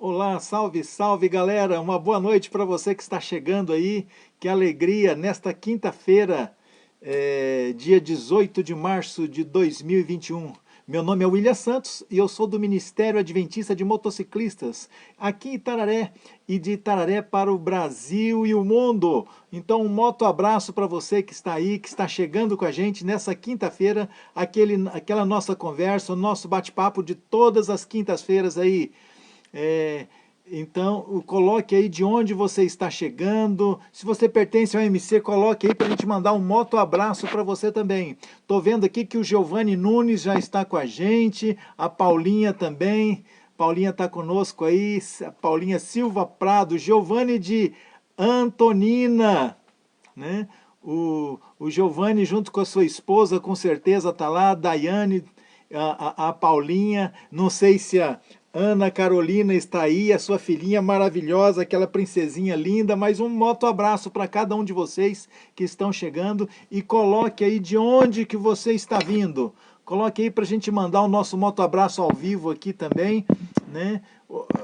Olá, salve, salve galera, uma boa noite para você que está chegando aí, que alegria, nesta quinta-feira, dia 18 de março de 2021. Meu nome é William Santos e eu sou do Ministério Adventista de Motociclistas, aqui em Itararé e de Itararé para o Brasil e o mundo. Então um moto abraço para você que está aí, que está chegando com a gente nessa quinta-feira, aquela nossa conversa, o nosso bate-papo de todas as quintas-feiras aí. É, então, coloque aí de onde você está chegando. Se você pertence ao MC, coloque aí para a gente mandar um moto abraço para você também. Estou vendo aqui que o Giovanni Nunes já está com a gente, a Paulinha também. Paulinha está conosco aí, a Paulinha Silva Prado, Giovanni de Antonina, né? O Giovanni junto com a sua esposa, com certeza está lá, a Daiane, a Paulinha, não sei se a Ana Carolina está aí, a sua filhinha maravilhosa, aquela princesinha linda, mas um moto abraço para cada um de vocês que estão chegando e coloque aí de onde que você está vindo. Coloque aí para a gente mandar o nosso moto abraço ao vivo aqui também, né?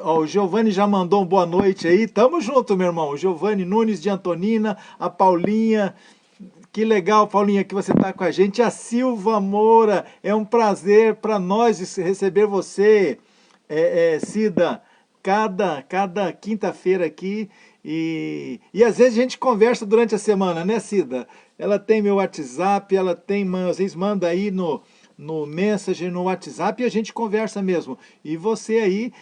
O Giovanni já mandou um boa noite aí, tamo junto, meu irmão. O Giovanni Nunes de Antonina, a Paulinha, que legal, Paulinha, que você está com a gente. A Silva Moura, é um prazer para nós receber você, Cida, cada quinta-feira aqui. E às vezes a gente conversa durante a semana, né, Cida? Ela tem meu WhatsApp, ela tem, às vezes manda aí no Messenger, no WhatsApp, e a gente conversa mesmo. E você aí,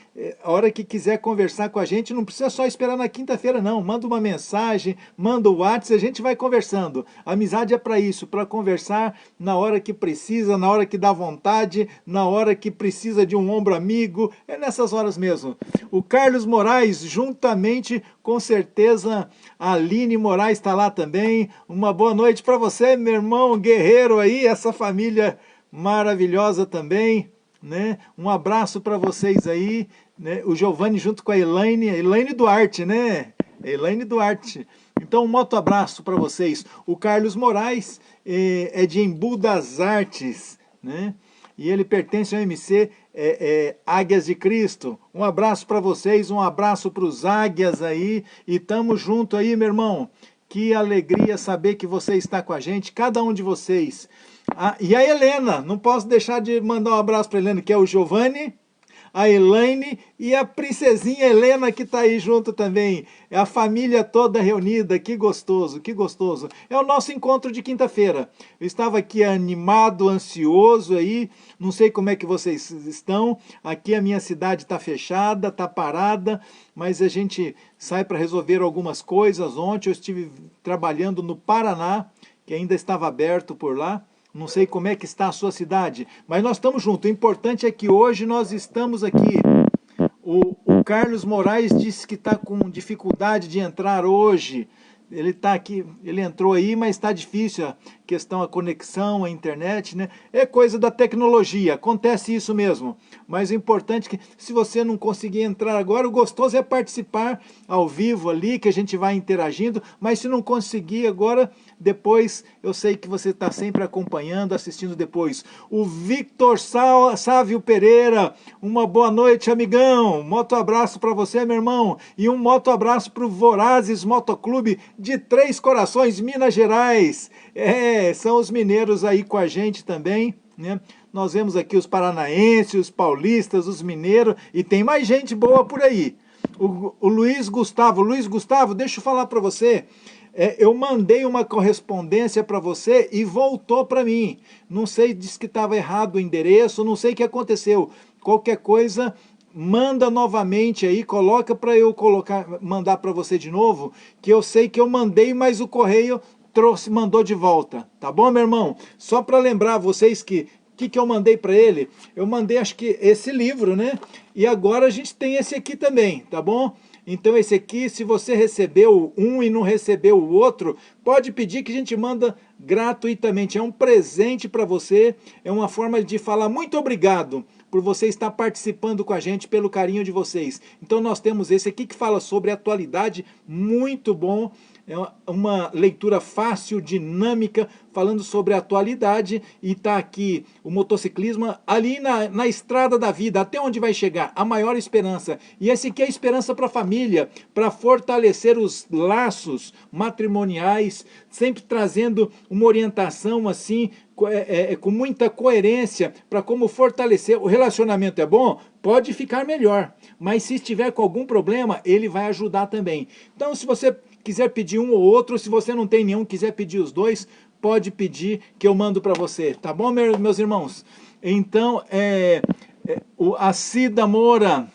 a hora que quiser conversar com a gente, não precisa só esperar na quinta-feira, não. Manda uma mensagem, manda o WhatsApp, a gente vai conversando. A amizade é para isso, para conversar na hora que precisa, na hora que dá vontade, na hora que precisa de um ombro amigo, é nessas horas mesmo. O Carlos Moraes, juntamente, com certeza, a Aline Moraes está lá também. Uma boa noite para você, meu irmão guerreiro aí, essa família maravilhosa também, né? Um abraço para vocês aí, né? O Giovanni junto com a Elaine Duarte, né? Elaine Duarte. Então, um moto abraço para vocês. O Carlos Moraes é de Embu das Artes, né? E ele pertence ao MC Águias de Cristo. Um abraço para vocês, um abraço para os Águias aí, e tamo junto aí, meu irmão. Que alegria saber que você está com a gente, cada um de vocês. Ah, e a Helena, não posso deixar de mandar um abraço para a Helena, que é o Giovanni, a Elaine e a princesinha Helena que está aí junto também. É a família toda reunida, que gostoso, que gostoso. É o nosso encontro de quinta-feira. Eu estava aqui animado, ansioso aí, não sei como é que vocês estão. Aqui a minha cidade está fechada, está parada, mas a gente sai para resolver algumas coisas. Ontem eu estive trabalhando no Paraná, que ainda estava aberto por lá. Não sei como é que está a sua cidade, mas nós estamos juntos. O importante é que hoje nós estamos aqui. O Carlos Moraes disse que está com dificuldade de entrar hoje. Ele está aqui, ele entrou aí, mas está difícil a questão, a conexão, a internet, né? É coisa da tecnologia, acontece isso mesmo. Mas o importante é que, se você não conseguir entrar agora, o gostoso é participar ao vivo ali, que a gente vai interagindo. Mas se não conseguir agora, depois eu sei que você está sempre acompanhando, assistindo depois. O Victor Sávio Pereira, uma boa noite, amigão. Moto abraço para você, meu irmão. E um moto abraço para o Vorazes Motoclube de Três Corações, Minas Gerais. São os mineiros aí com a gente também, né? Nós vemos aqui os paranaenses, os paulistas, os mineiros, e tem mais gente boa por aí. O Luiz Gustavo, deixa eu falar para você, eu mandei uma correspondência para você e voltou para mim. Não sei, disse que estava errado o endereço, não sei o que aconteceu. Qualquer coisa, manda novamente aí, coloca para eu mandar para você de novo, que eu sei que eu mandei, mas o correio mandou de volta. Tá bom, meu irmão? Só para lembrar vocês que eu mandei para ele? Eu mandei, acho que esse livro, né? E agora a gente tem esse aqui também, tá bom? Então esse aqui, se você recebeu um e não recebeu o outro, pode pedir que a gente manda gratuitamente. É um presente para você, é uma forma de falar muito obrigado por você estar participando com a gente, pelo carinho de vocês. Então nós temos esse aqui que fala sobre atualidade, muito bom. É uma leitura fácil, dinâmica, falando sobre a atualidade, e está aqui o motociclismo ali na estrada da vida, até onde vai chegar, a maior esperança. E esse aqui é a esperança para a família, para fortalecer os laços matrimoniais, sempre trazendo uma orientação assim, com muita coerência para como fortalecer. O relacionamento é bom? Pode ficar melhor, mas se estiver com algum problema, ele vai ajudar também. Então, se você quiser pedir um ou outro, se você não tem nenhum, quiser pedir os dois, pode pedir que eu mando para você, tá bom, meus irmãos? Então, a Cida Moura,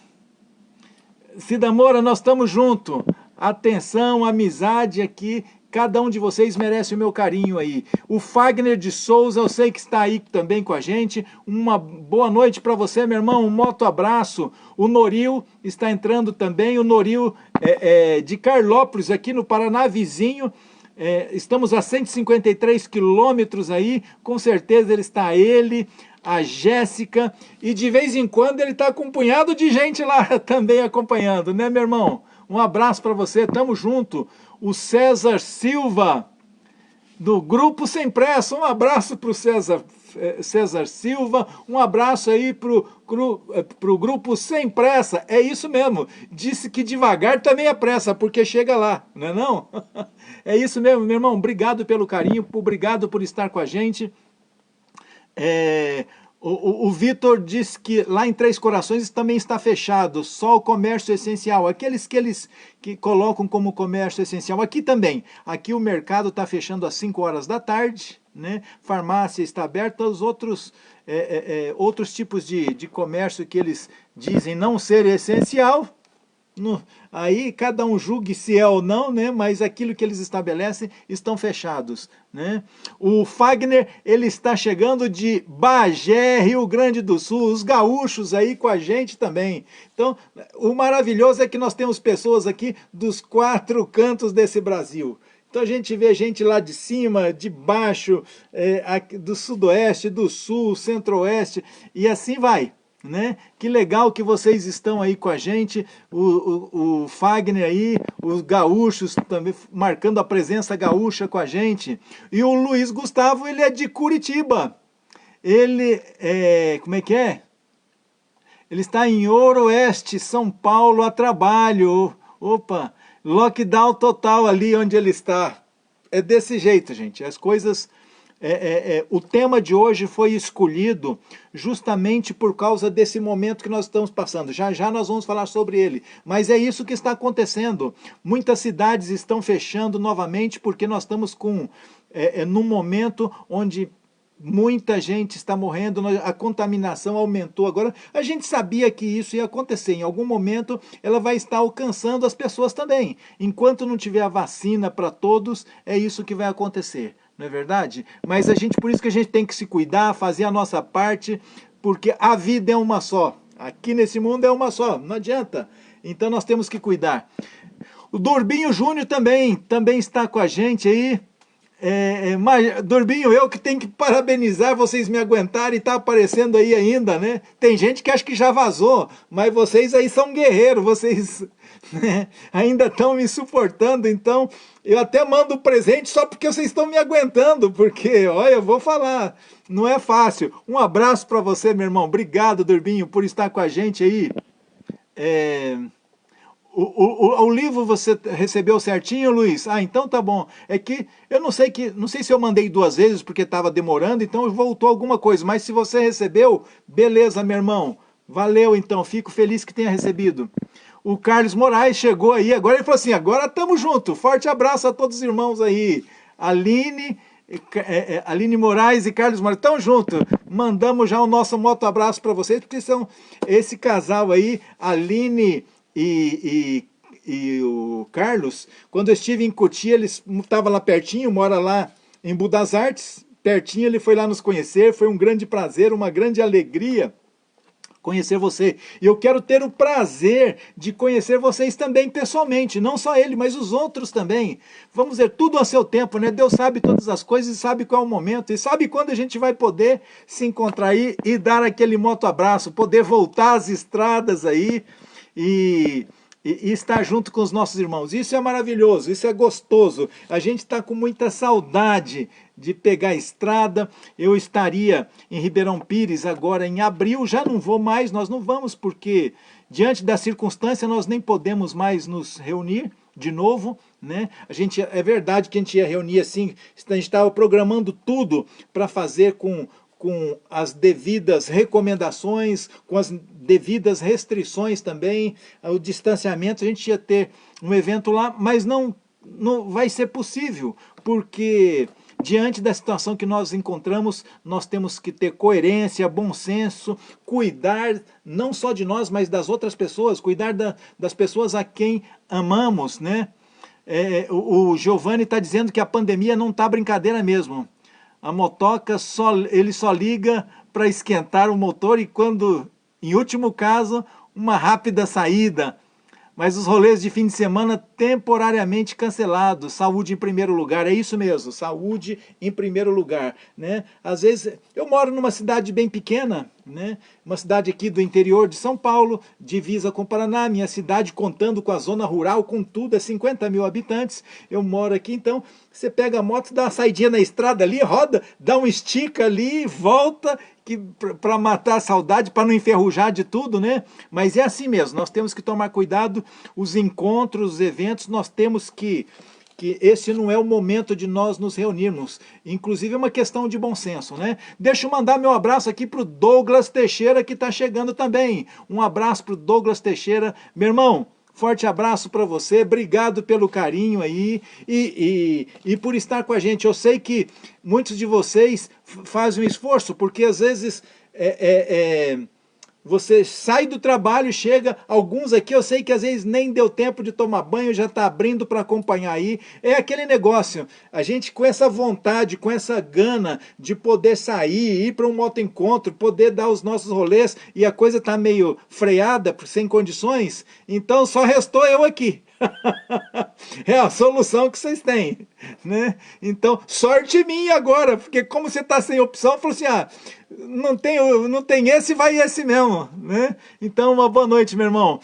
nós estamos juntos. Atenção, amizade aqui. Cada um de vocês merece o meu carinho aí. O Fagner de Souza, eu sei que está aí também com a gente. Uma boa noite para você, meu irmão. Um moto abraço. O Noril está entrando também. O Noril de Carlópolis, aqui no Paraná, vizinho. Estamos a 153 quilômetros aí. Com certeza a Jéssica. E de vez em quando ele está com um punhado de gente lá também acompanhando, né, meu irmão? Um abraço para você, tamo junto. O César Silva, do Grupo Sem Pressa, um abraço para o César Silva, um abraço aí pro Grupo Sem Pressa, é isso mesmo, disse que devagar também é pressa, porque chega lá, não é não? É isso mesmo, meu irmão, obrigado pelo carinho, obrigado por estar com a gente. O Vitor diz que lá em Três Corações também está fechado, só o comércio essencial, aqueles que colocam como comércio essencial. Aqui também, aqui o mercado está fechando às 5 horas da tarde, né? Farmácia está aberta, os outros tipos de comércio que eles dizem não ser essencial, aí cada um julgue se é ou não, né? Mas aquilo que eles estabelecem estão fechados, né? O Fagner, ele está chegando de Bagé, Rio Grande do Sul, os gaúchos aí com a gente também. Então, o maravilhoso é que nós temos pessoas aqui dos 4 cantos desse Brasil. Então a gente vê gente lá de cima, de baixo, do sudoeste, do sul, centro-oeste, e assim vai. Né? Que legal que vocês estão aí com a gente, o Fagner aí, os gaúchos também marcando a presença gaúcha com a gente, e o Luiz Gustavo, ele é de Curitiba, ele como é que é? Ele está em Ouro-Oeste, São Paulo, a trabalho. Opa, lockdown total ali onde ele está. É desse jeito, gente, as coisas... o tema de hoje foi escolhido justamente por causa desse momento que nós estamos passando. Já já nós vamos falar sobre ele. Mas é isso que está acontecendo. Muitas cidades estão fechando novamente porque nós estamos num momento onde muita gente está morrendo, a contaminação aumentou. Agora, a gente sabia que isso ia acontecer. Em algum momento, ela vai estar alcançando as pessoas também. Enquanto não tiver a vacina para todos, é isso que vai acontecer. Não é verdade? Mas por isso que a gente tem que se cuidar, fazer a nossa parte, porque a vida é uma só. Aqui nesse mundo é uma só, não adianta. Então nós temos que cuidar. O Durbinho Júnior também está com a gente aí. Mas, Durbinho, eu que tenho que parabenizar vocês me aguentarem e tá aparecendo aí ainda, né? Tem gente que acha que já vazou, mas vocês aí são guerreiros, vocês né, ainda estão me suportando, então eu até mando um presente só porque vocês estão me aguentando, porque, olha, eu vou falar, não é fácil. Um abraço para você, meu irmão, obrigado, Durbinho, por estar com a gente aí. O livro você recebeu certinho, Luiz? Ah, então tá bom. É que eu não sei se eu mandei 2 vezes porque estava demorando, então voltou alguma coisa. Mas se você recebeu, beleza, meu irmão. Valeu, então. Fico feliz que tenha recebido. O Carlos Moraes chegou aí. Agora ele falou assim, agora estamos juntos. Forte abraço a todos os irmãos aí. Aline Moraes e Carlos Moraes, estão juntos. Mandamos já o nosso moto abraço para vocês, porque são esse casal aí, Aline e o Carlos. Quando eu estive em Cotia, eles estavam lá pertinho, mora lá em Budas Artes, pertinho, ele foi lá nos conhecer, foi um grande prazer, uma grande alegria conhecer você. E eu quero ter o prazer de conhecer vocês também pessoalmente, não só ele, mas os outros também. Vamos ver, tudo a seu tempo, né? Deus sabe todas as coisas e sabe qual é o momento, e sabe quando a gente vai poder se encontrar aí e dar aquele moto abraço, poder voltar às estradas aí, e e estar junto com os nossos irmãos. Isso é maravilhoso, isso é gostoso. A gente está com muita saudade de pegar a estrada. Eu estaria em Ribeirão Pires agora em abril, já não vou mais, nós não vamos porque diante da circunstância nós nem podemos mais nos reunir de novo, né? É verdade que a gente ia reunir assim, a gente estava programando tudo para fazer com as devidas recomendações, com as devidas restrições também, o distanciamento, a gente ia ter um evento lá, mas não vai ser possível, porque diante da situação que nós encontramos, nós temos que ter coerência, bom senso, cuidar não só de nós, mas das outras pessoas, cuidar das pessoas a quem amamos, né? O Giovanni está dizendo que a pandemia não está brincadeira mesmo. A motoca, ele só liga para esquentar o motor e quando, em último caso, uma rápida saída. Mas os rolês de fim de semana temporariamente cancelados. Saúde em primeiro lugar, é isso mesmo, saúde em primeiro lugar, né? Às vezes, eu moro numa cidade bem pequena, né? Uma cidade aqui do interior de São Paulo, divisa com o Paraná, minha cidade contando com a zona rural, com tudo, é 50 mil habitantes, eu moro aqui, então você pega a moto, dá uma saidinha na estrada ali, roda, dá um estica ali, volta, para matar a saudade, para não enferrujar de tudo, né? Mas é assim mesmo, nós temos que tomar cuidado, os encontros, os eventos, nós temos que esse não é o momento de nós nos reunirmos, inclusive é uma questão de bom senso, né? Deixa eu mandar meu abraço aqui para o Douglas Teixeira, que está chegando também. Um abraço para o Douglas Teixeira, meu irmão. Forte abraço para você, obrigado pelo carinho aí e por estar com a gente. Eu sei que muitos de vocês fazem um esforço, porque às vezes você sai do trabalho, chega, alguns aqui eu sei que às vezes nem deu tempo de tomar banho, já está abrindo para acompanhar aí. É aquele negócio, a gente com essa vontade, com essa gana de poder sair, ir para um motoencontro, poder dar os nossos rolês e a coisa está meio freada, sem condições, então só restou eu aqui. É a solução que vocês têm, né? Então, sorte minha agora, porque como você está sem opção, falou assim, não tem esse, vai esse mesmo, né? Então, uma boa noite, meu irmão.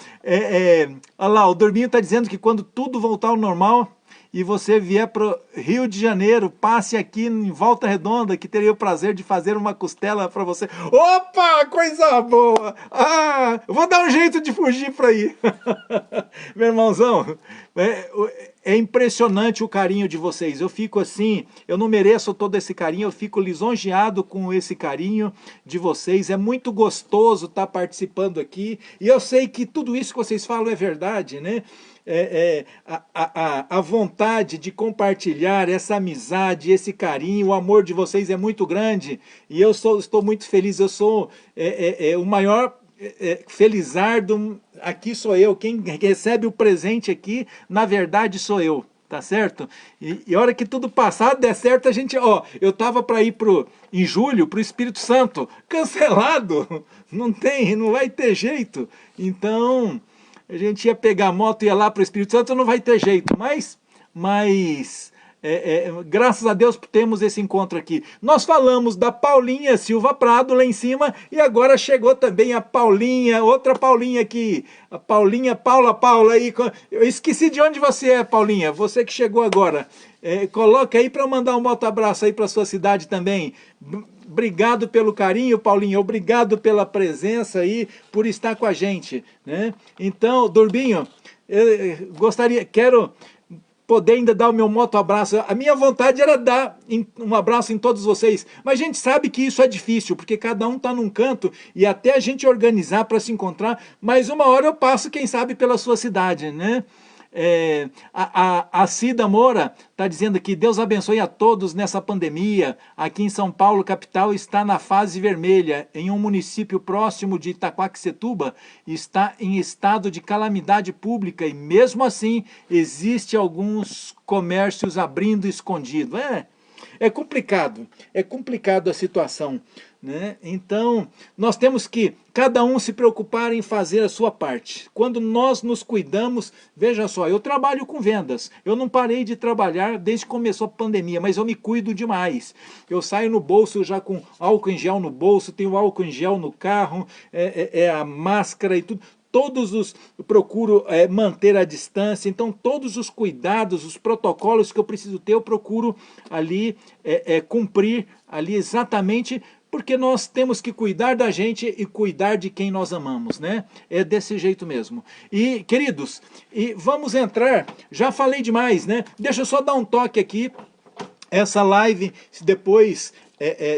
Olha lá, o Durbinho está dizendo que quando tudo voltar ao normal e você vier para o Rio de Janeiro, passe aqui em Volta Redonda, que teria o prazer de fazer uma costela para você. Opa, coisa boa! Eu vou dar um jeito de fugir para aí. Meu irmãozão, é impressionante o carinho de vocês. Eu fico assim, eu não mereço todo esse carinho, eu fico lisonjeado com esse carinho de vocês. É muito gostoso estar participando aqui. E eu sei que tudo isso que vocês falam é verdade, né? A vontade de compartilhar essa amizade, esse carinho, o amor de vocês é muito grande. E eu estou muito feliz, eu sou o maior felizardo, aqui sou eu, quem recebe o presente aqui, na verdade sou eu, tá certo? E a hora que tudo passar, der certo, a gente, eu tava para ir em julho pro Espírito Santo, cancelado, não vai ter jeito, então a gente ia pegar a moto e ia lá pro Espírito Santo, não vai ter jeito, mas graças a Deus temos esse encontro aqui. Nós falamos da Paulinha Silva Prado lá em cima e agora chegou também a Paulinha, outra Paulinha aqui, a Paulinha Paula aí. Eu esqueci de onde você é, Paulinha, você que chegou agora. Coloca aí para mandar um moto abraço aí para sua cidade também. Obrigado pelo carinho, Paulinha, obrigado pela presença aí, por estar com a gente, né? Então, Durbinho, quero poder ainda dar o meu moto abraço. A minha vontade era dar um abraço em todos vocês, mas a gente sabe que isso é difícil, porque cada um está num canto e até a gente organizar para se encontrar, mas uma hora eu passo, quem sabe, pela sua cidade, né? A Cida Moura está dizendo aqui, Deus abençoe a todos nessa pandemia. Aqui em São Paulo, capital, está na fase vermelha. Em um município próximo de Itaquaquecetuba, está em estado de calamidade pública e mesmo assim existe alguns comércios abrindo escondido. É complicado a situação, né? Então, nós temos que, cada um se preocupar em fazer a sua parte. Quando nós nos cuidamos, veja só, eu trabalho com vendas, eu não parei de trabalhar desde que começou a pandemia, mas eu me cuido demais. Eu saio no bolso já com álcool em gel no bolso, tenho álcool em gel no carro, a máscara e tudo. eu procuro manter a distância, então todos os cuidados, os protocolos que eu preciso ter, eu procuro ali cumprir ali exatamente, porque nós temos que cuidar da gente e cuidar de quem nós amamos, né? É desse jeito mesmo. E, queridos, vamos entrar, já falei demais, né? Deixa eu só dar um toque aqui, essa live, depois,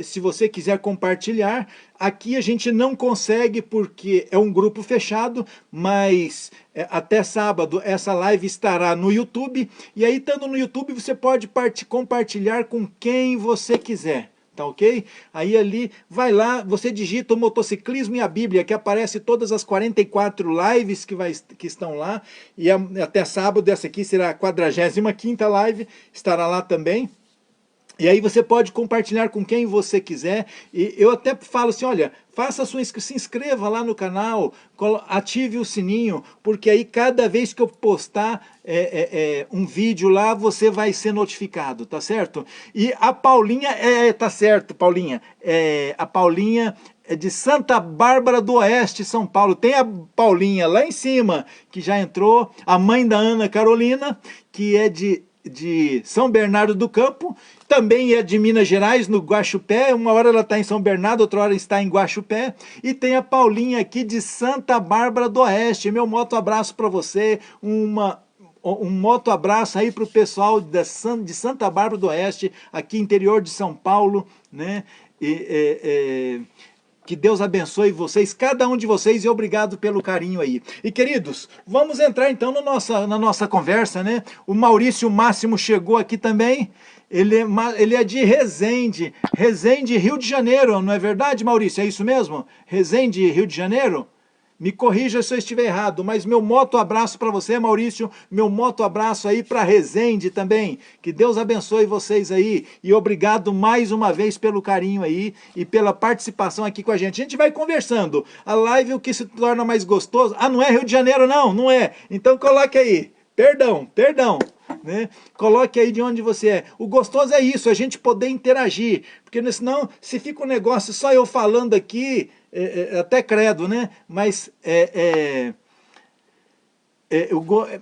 se você quiser compartilhar, aqui a gente não consegue porque é um grupo fechado, mas até sábado essa live estará no YouTube, e aí estando no YouTube você pode compartilhar com quem você quiser. Tá ok? Aí ali, vai lá, você digita o Motociclismo e a Bíblia, que aparece todas as 44 lives que estão lá, e até sábado, essa aqui será a 45ª live, estará lá também. E aí você pode compartilhar com quem você quiser, e eu até falo assim, olha, se inscreva lá no canal, ative o sininho, porque aí cada vez que eu postar um vídeo lá, você vai ser notificado, tá certo? E a Paulinha, tá certo, Paulinha, a Paulinha é de Santa Bárbara do Oeste, São Paulo. Tem a Paulinha lá em cima, que já entrou, a mãe da Ana Carolina, que é de São Bernardo do Campo, também é de Minas Gerais, no Guaxupé, uma hora ela está em São Bernardo, outra hora está em Guaxupé, e tem a Paulinha aqui de Santa Bárbara do Oeste. Meu moto abraço para você, um moto abraço aí para o pessoal de Santa Bárbara do Oeste, aqui interior de São Paulo, né? Que Deus abençoe vocês, cada um de vocês, e obrigado pelo carinho aí. E queridos, vamos entrar então na nossa conversa, né? O Maurício Máximo chegou aqui também, ele é de Resende, Rio de Janeiro, não é verdade, Maurício? É isso mesmo? Resende, Rio de Janeiro? Me corrija se eu estiver errado, mas meu moto abraço para você, Maurício, meu moto abraço aí para Resende também. Que Deus abençoe vocês aí, e obrigado mais uma vez pelo carinho aí e pela participação aqui com a gente. A gente vai conversando, a live o que se torna mais gostoso. Ah, não é Rio de Janeiro não, não é? Então coloque aí, perdão, né? Coloque aí de onde você é. O gostoso é isso, a gente poder interagir, porque senão se fica um negócio só eu falando aqui, até credo, né? Mas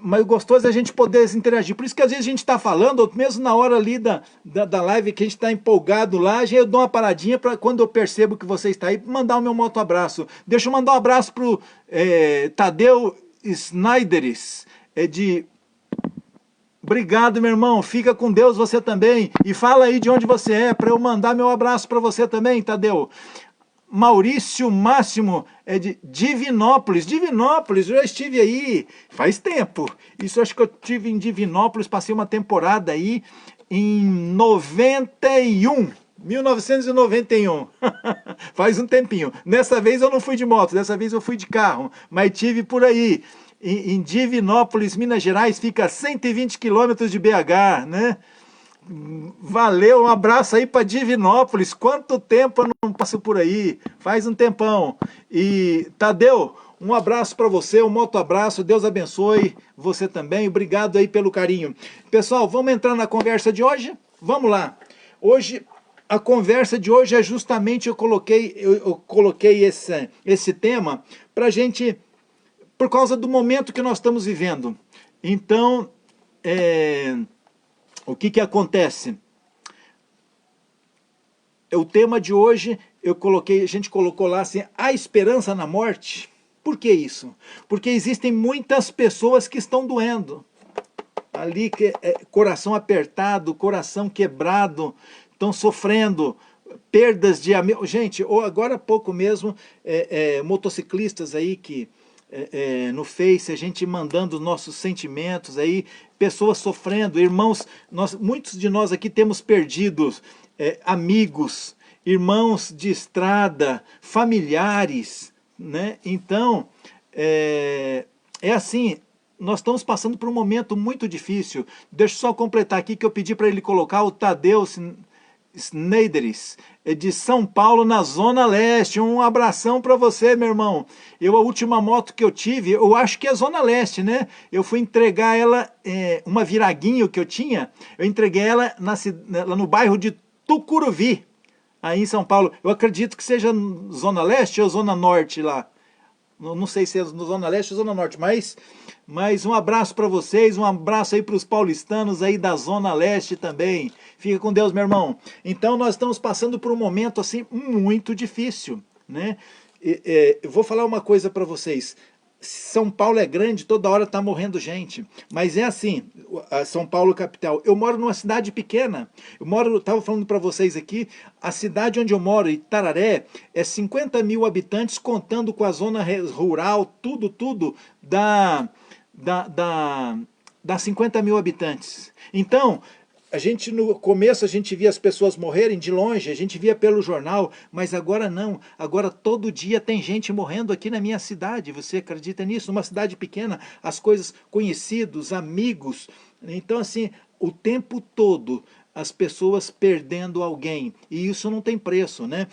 mas o gostoso é a gente poder interagir. Por isso que às vezes a gente está falando, ou mesmo na hora ali da live que a gente está empolgado lá, eu dou uma paradinha para quando eu percebo que você está aí, mandar o meu moto abraço. Deixa eu mandar um abraço para o Tadeu Snyderes, Obrigado, meu irmão, fica com Deus você também, e fala aí de onde você é, para eu mandar meu abraço para você também, Tadeu. Maurício Máximo é de Divinópolis, eu já estive aí faz tempo, isso acho que eu estive em Divinópolis, passei uma temporada aí em 1991, faz um tempinho. Nessa vez eu não fui de moto, dessa vez eu fui de carro, mas tive por aí, em Divinópolis, Minas Gerais, fica a 120 quilômetros de BH, né? Valeu, um abraço aí para Divinópolis, quanto tempo eu não passo por aí, faz um tempão. E Tadeu, um abraço para você, um moto abraço, Deus abençoe você também, obrigado aí pelo carinho. Pessoal, vamos entrar na conversa de hoje? Vamos lá. Hoje, a conversa de hoje é justamente, eu coloquei esse tema para gente, por causa do momento que nós estamos vivendo. Então, o que acontece? O tema de hoje, a gente colocou lá assim, a esperança na morte. Por que isso? Porque existem muitas pessoas que estão doendo. Ali, coração apertado, coração quebrado, estão sofrendo perdas de amigos. Gente, agora há pouco mesmo, motociclistas aí que no Face, a gente mandando nossos sentimentos aí, pessoas sofrendo, irmãos, muitos de nós aqui temos perdido amigos, irmãos de estrada, familiares, né? Então, assim, nós estamos passando por um momento muito difícil. Deixa eu só completar aqui que eu pedi para ele colocar o Tadeu Snyderes, de São Paulo, na Zona Leste. Um abração para você, meu irmão. A última moto que eu tive, eu acho que é Zona Leste, né? Eu fui entregar ela, uma Viraguinho que eu tinha, eu entreguei ela lá no bairro de Tucuruvi, aí em São Paulo. Eu acredito que seja Zona Leste ou Zona Norte lá. Não sei se é na Zona Leste ou Zona Norte, mas um abraço para vocês, um abraço aí para os paulistanos aí da Zona Leste também. Fica com Deus, meu irmão. Então nós estamos passando por um momento assim muito difícil, né? Eu vou falar uma coisa para vocês. São Paulo é grande, toda hora está morrendo gente. Mas é assim, São Paulo capital. Eu moro numa cidade pequena. Estava falando para vocês aqui, a cidade onde eu moro, Itararé, é 50 mil habitantes, contando com a zona rural, tudo, dá 50 mil habitantes. Então, no começo a gente via as pessoas morrerem de longe, a gente via pelo jornal, mas agora não. Agora todo dia tem gente morrendo aqui na minha cidade. Você acredita nisso? Numa cidade pequena, as coisas, conhecidos, amigos. Então assim, o tempo todo as pessoas perdendo alguém, e isso não tem preço, né?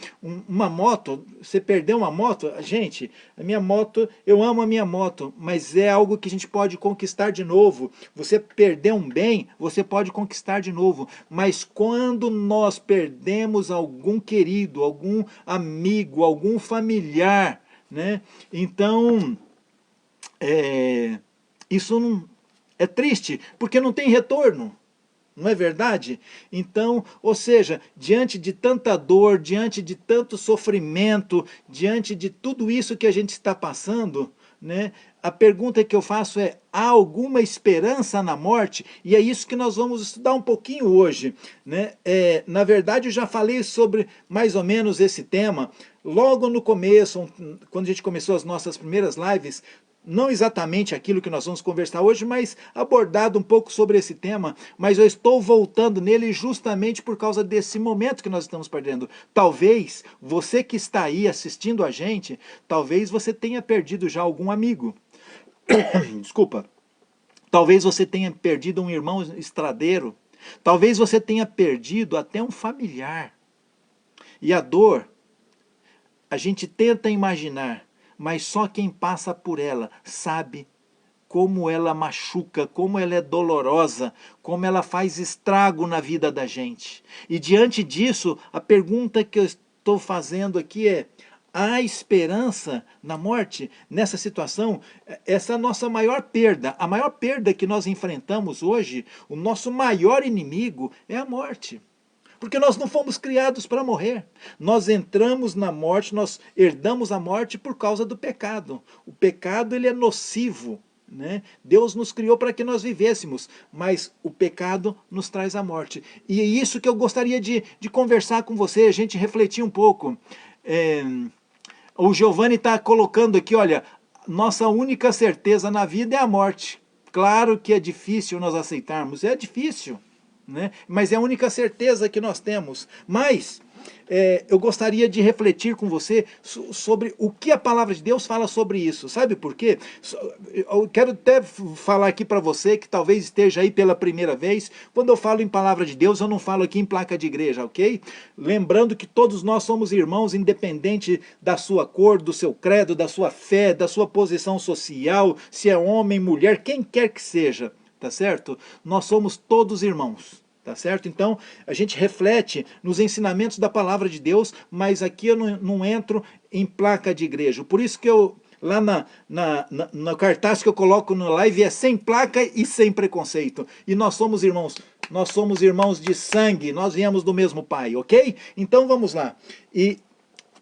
Uma moto, você perdeu uma moto, gente, a minha moto, eu amo a minha moto, mas é algo que a gente pode conquistar de novo. Você perder um bem, você pode conquistar de novo, mas quando nós perdemos algum querido, algum amigo, algum familiar, né? Então, isso não, é triste, porque não tem retorno. Não é verdade? Então, ou seja, diante de tanta dor, diante de tanto sofrimento, diante de tudo isso que a gente está passando, né, a pergunta que eu faço é, há alguma esperança na morte? E é isso que nós vamos estudar um pouquinho hoje, né? Na verdade, eu já falei sobre mais ou menos esse tema, logo no começo, quando a gente começou as nossas primeiras lives, não exatamente aquilo que nós vamos conversar hoje, mas abordado um pouco sobre esse tema, mas eu estou voltando nele justamente por causa desse momento que nós estamos perdendo. Talvez você que está aí assistindo a gente, talvez você tenha perdido já algum amigo. Desculpa. Talvez você tenha perdido um irmão estradeiro. Talvez você tenha perdido até um familiar. E a dor, a gente tenta imaginar, mas só quem passa por ela sabe como ela machuca, como ela é dolorosa, como ela faz estrago na vida da gente. E diante disso, a pergunta que eu estou fazendo aqui é, há esperança na morte? Nessa situação, essa é a nossa maior perda. A maior perda que nós enfrentamos hoje, o nosso maior inimigo é a morte. Porque nós não fomos criados para morrer. Nós entramos na morte, nós herdamos a morte por causa do pecado. O pecado ele é nocivo, né? Deus nos criou para que nós vivêssemos, mas o pecado nos traz a morte. E é isso que eu gostaria de conversar com você, a gente refletir um pouco. O Giovanni está colocando aqui, olha, nossa única certeza na vida é a morte. Claro que é difícil nós aceitarmos, é difícil, né? Mas é a única certeza que nós temos. Mas eu gostaria de refletir com você sobre o que a palavra de Deus fala sobre isso. Sabe por quê? Eu quero até falar aqui para você que talvez esteja aí pela primeira vez. Quando eu falo em palavra de Deus, eu não falo aqui em placa de igreja, ok? Lembrando que todos nós somos irmãos, independente da sua cor, do seu credo, da sua fé, da sua posição social, se é homem, mulher, quem quer que seja, tá certo? Nós somos todos irmãos. Tá certo? Então, a gente reflete nos ensinamentos da palavra de Deus, mas aqui eu não entro em placa de igreja. Por isso que eu, lá no cartaz que eu coloco no live, é sem placa e sem preconceito. E nós somos irmãos de sangue, nós viemos do mesmo pai, ok? Então, vamos lá.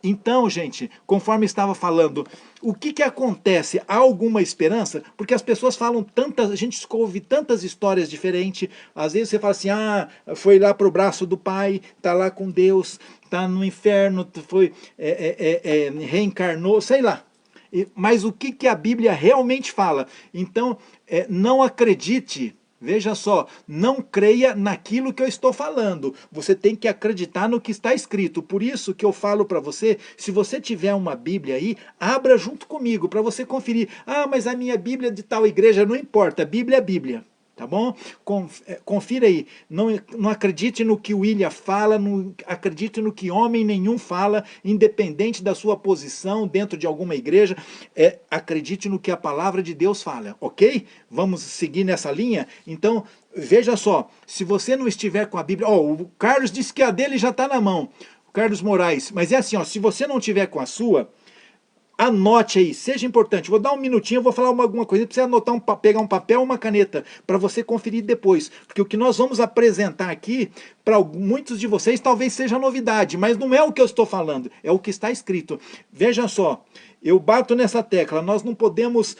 Então, gente, conforme estava falando, o que acontece? Há alguma esperança? Porque as pessoas falam tantas, a gente ouve tantas histórias diferentes. Às vezes você fala assim, foi lá para o braço do pai, está lá com Deus, está no inferno, reencarnou, sei lá. Mas o que a Bíblia realmente fala? Então, não acredite. Veja só, não creia naquilo que eu estou falando. Você tem que acreditar no que está escrito. Por isso que eu falo para você, se você tiver uma Bíblia aí, abra junto comigo para você conferir. Mas a minha Bíblia de tal igreja, não importa, a Bíblia é Bíblia. Tá bom? Confira aí. Não acredite no que o William fala, não acredite no que homem nenhum fala, independente da sua posição dentro de alguma igreja. Acredite no que a palavra de Deus fala, ok? Vamos seguir nessa linha? Então, veja só, se você não estiver com a Bíblia... o Carlos disse que a dele já está na mão, o Carlos Moraes. Mas é assim, se você não tiver com a sua... Anote aí, seja importante. Vou dar um minutinho, eu vou falar alguma coisa para você anotar, pegar um papel ou uma caneta para você conferir depois. Porque o que nós vamos apresentar aqui, para muitos de vocês, talvez seja novidade, mas não é o que eu estou falando, é o que está escrito. Veja só, eu bato nessa tecla, nós não podemos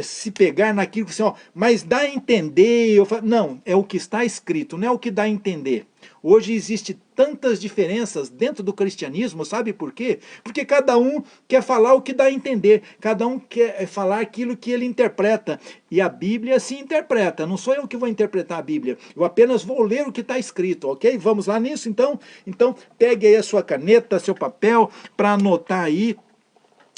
se pegar naquilo que assim, ó, mas dá a entender. Não, é o que está escrito, não é o que dá a entender. Hoje existe tantas diferenças dentro do cristianismo, sabe por quê? Porque cada um quer falar o que dá a entender, cada um quer falar aquilo que ele interpreta, e a Bíblia se interpreta, não sou eu que vou interpretar a Bíblia, eu apenas vou ler o que está escrito, ok? Vamos lá nisso então? Então pegue aí a sua caneta, seu papel, para anotar aí,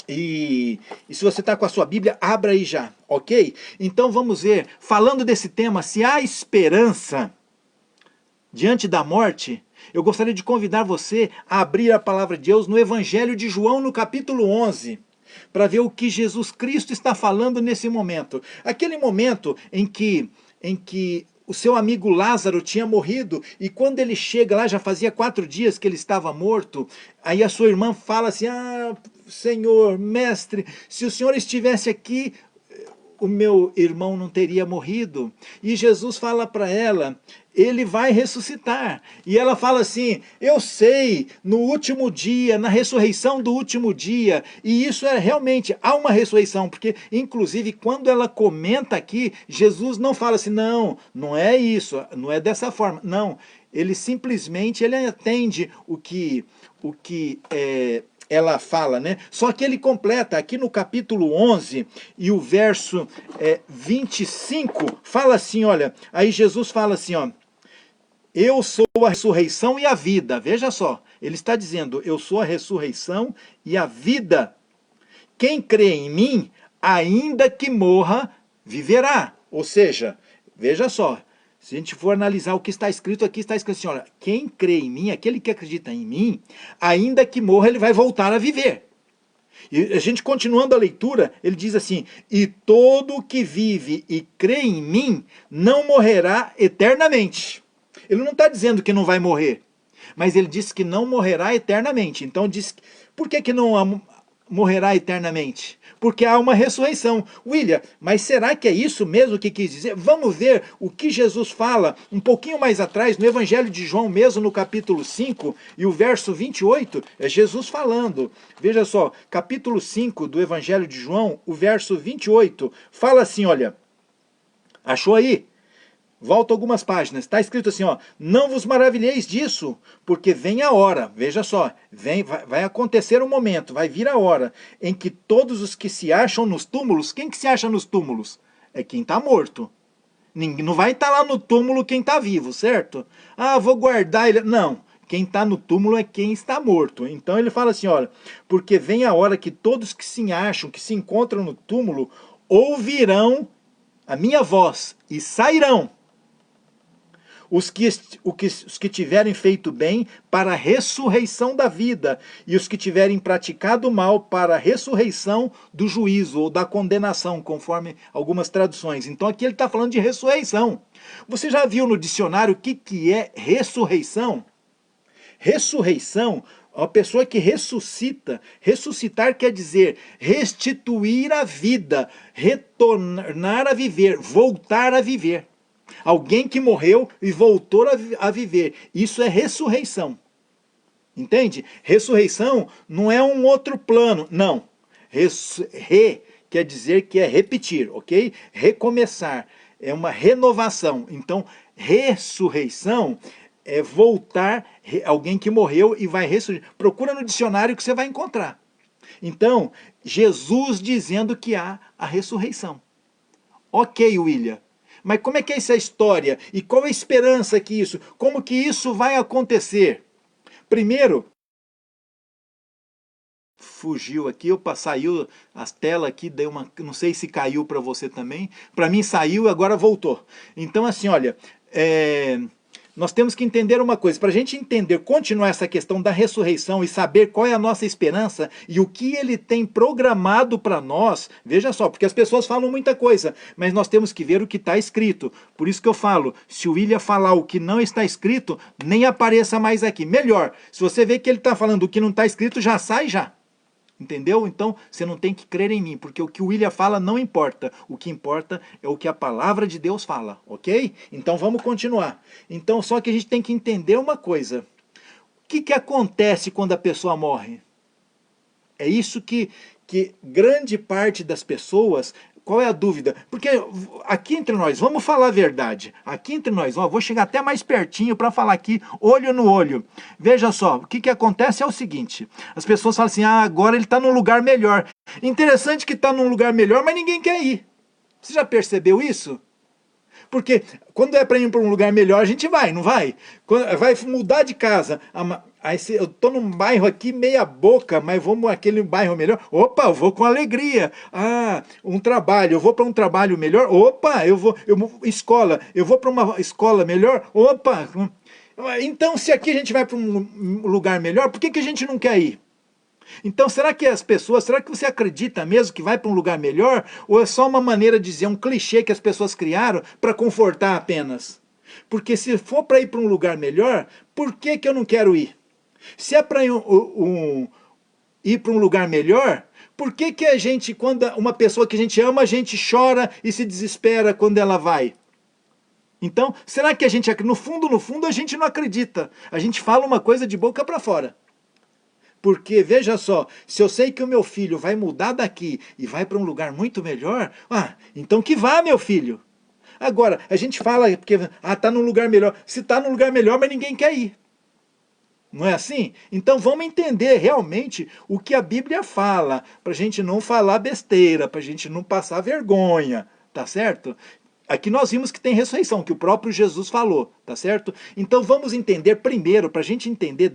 e se você está com a sua Bíblia, abra aí já, ok? Então vamos ver, falando desse tema, se há esperança diante da morte, eu gostaria de convidar você a abrir a palavra de Deus no Evangelho de João, no capítulo 11, para ver o que Jesus Cristo está falando nesse momento. Aquele momento em que o seu amigo Lázaro tinha morrido, e quando ele chega lá, já fazia 4 dias que ele estava morto, aí a sua irmã fala assim, Senhor, mestre, se o Senhor estivesse aqui, o meu irmão não teria morrido. E Jesus fala para ela, ele vai ressuscitar. E ela fala assim, eu sei, no último dia, na ressurreição do último dia. E isso realmente, há uma ressurreição, porque inclusive quando ela comenta aqui, Jesus não fala assim, não é isso, não é dessa forma. Não, ele simplesmente atende o que ela fala, né? Só que ele completa aqui no capítulo 11 e o verso 25, fala assim, olha, aí Jesus fala assim, ó, eu sou a ressurreição e a vida. Veja só, ele está dizendo, eu sou a ressurreição e a vida. Quem crê em mim, ainda que morra, viverá. Ou seja, veja só, se a gente for analisar o que está escrito aqui, está escrito assim, olha, quem crê em mim, aquele que acredita em mim, ainda que morra, ele vai voltar a viver. E a gente continuando a leitura, ele diz assim, e todo que vive e crê em mim, não morrerá eternamente. Ele não está dizendo que não vai morrer, mas ele diz que não morrerá eternamente. Então diz, por que não morrerá eternamente? Porque há uma ressurreição. William, mas será que é isso mesmo que quis dizer? Vamos ver o que Jesus fala um pouquinho mais atrás, no Evangelho de João mesmo, no capítulo 5, e o verso 28, é Jesus falando. Veja só, capítulo 5 do Evangelho de João, o verso 28, fala assim, olha, achou aí? Volta algumas páginas, está escrito assim, ó, não vos maravilheis disso, porque vem a hora, veja só, vai acontecer um momento, vai vir a hora, em que todos os que se acham nos túmulos, quem que se acha nos túmulos? É quem está morto. Não vai estar lá no túmulo quem está vivo, certo? Vou guardar ele. Não, quem está no túmulo é quem está morto. Então ele fala assim, olha, porque vem a hora que todos que se acham, que se encontram no túmulo, ouvirão a minha voz e sairão. Os que tiverem feito bem para a ressurreição da vida, e os que tiverem praticado mal para a ressurreição do juízo ou da condenação, conforme algumas traduções. Então aqui ele está falando de ressurreição. Você já viu no dicionário o que é ressurreição? Ressurreição, a pessoa que ressuscita, ressuscitar quer dizer restituir a vida, retornar a viver, voltar a viver. Alguém que morreu e voltou a viver. Isso é ressurreição. Entende? Ressurreição não é um outro plano. Não. Quer dizer que é repetir, ok? Recomeçar. É uma renovação. Então, ressurreição é voltar, alguém que morreu e vai ressurgir. Procura no dicionário que você vai encontrar. Então, Jesus dizendo que há a ressurreição. Ok, William. Mas como é que é essa história? E qual a esperança que isso? Como que isso vai acontecer? Primeiro, fugiu aqui, saiu as telas aqui, deu uma, não sei se caiu para você também. Para mim saiu e agora voltou. Então assim, olha, nós temos que entender uma coisa, para a gente entender, continuar essa questão da ressurreição e saber qual é a nossa esperança e o que ele tem programado para nós, veja só, porque as pessoas falam muita coisa, mas nós temos que ver o que está escrito. Por isso que eu falo, se o William falar o que não está escrito, nem apareça mais aqui. Melhor, se você vê que ele está falando o que não está escrito, já sai já. Entendeu? Então, você não tem que crer em mim, porque o que o William fala não importa. O que importa é o que a palavra de Deus fala, ok? Então, vamos continuar. Então, só que a gente tem que entender uma coisa. O que acontece quando a pessoa morre? É isso que grande parte das pessoas... Qual é a dúvida? Porque aqui entre nós, vamos falar a verdade. Aqui entre nós, ó, vou chegar até mais pertinho para falar aqui, olho no olho. Veja só, o que acontece é o seguinte. As pessoas falam assim, ah, agora ele está num lugar melhor. Interessante que está num lugar melhor, mas ninguém quer ir. Você já percebeu isso? Porque quando é para ir para um lugar melhor, a gente vai, não vai? Quando vai mudar de casa. Aí eu tô num bairro aqui meia boca, mas vamos aquele bairro melhor. Opa, eu vou com alegria. Ah, um trabalho, eu vou para um trabalho melhor. Opa, escola, eu vou para uma escola melhor. Opa. Então, se aqui a gente vai para um lugar melhor, por que a gente não quer ir? Então, será que as pessoas, será que você acredita mesmo que vai para um lugar melhor? Ou é só uma maneira de dizer, um clichê que as pessoas criaram para confortar apenas? Porque se for para ir para um lugar melhor, por que eu não quero ir? Se é para ir para um lugar melhor, por que a gente, quando uma pessoa que a gente ama, a gente chora e se desespera quando ela vai? Então, será que a gente, no fundo, a gente não acredita? A gente fala uma coisa de boca para fora. Porque, veja só, se eu sei que o meu filho vai mudar daqui e vai para um lugar muito melhor, então que vá, meu filho. Agora, a gente fala porque está num lugar melhor. Se está num lugar melhor, mas ninguém quer ir. Não é assim? Então vamos entender realmente o que a Bíblia fala, para a gente não falar besteira, para a gente não passar vergonha, tá certo? Aqui nós vimos que tem ressurreição, que o próprio Jesus falou, tá certo? Então vamos entender primeiro, para a gente entender,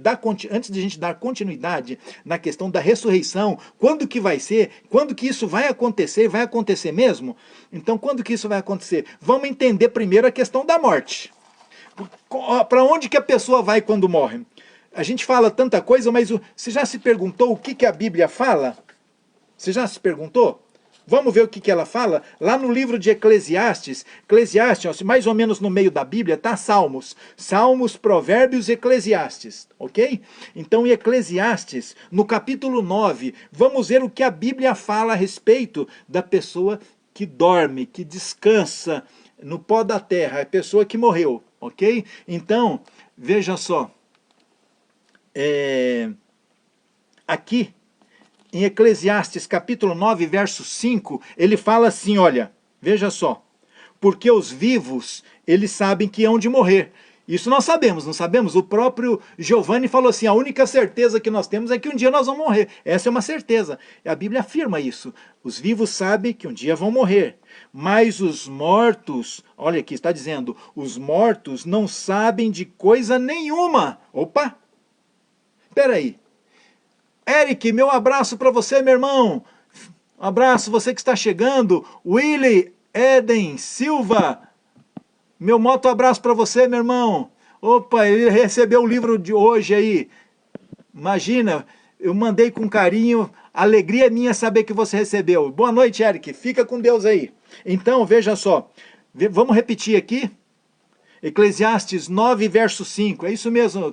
antes de a gente dar continuidade na questão da ressurreição, quando que vai ser, quando que isso vai acontecer mesmo? Então quando que isso vai acontecer? Vamos entender primeiro a questão da morte. Para onde que a pessoa vai quando morre? A gente fala tanta coisa, mas você já se perguntou o que a Bíblia fala? Você já se perguntou? Vamos ver o que ela fala? Lá no livro de Eclesiastes, mais ou menos no meio da Bíblia, tá Salmos. Salmos, Provérbios e Eclesiastes, ok? Então em Eclesiastes, no capítulo 9, vamos ver o que a Bíblia fala a respeito da pessoa que dorme, que descansa no pó da terra, a pessoa que morreu, ok? Então, veja só. Aqui, em Eclesiastes capítulo 9, verso 5, ele fala assim, olha, veja só, porque os vivos, eles sabem que hão de morrer. Isso nós sabemos, não sabemos? O próprio Giovanni falou assim, a única certeza que nós temos é que um dia nós vamos morrer. Essa é uma certeza. A Bíblia afirma isso. Os vivos sabem que um dia vão morrer. Mas os mortos, olha aqui, está dizendo, os mortos não sabem de coisa nenhuma. Opa! Espera aí. Eric, meu abraço para você, meu irmão. Um abraço, você que está chegando. Willy, Eden, Silva. Meu moto abraço para você, meu irmão. Opa, ele recebeu o livro de hoje aí. Imagina, eu mandei com carinho. Alegria minha saber que você recebeu. Boa noite, Eric. Fica com Deus aí. Então, veja só. Vamos repetir aqui. Eclesiastes 9, verso 5, é isso mesmo,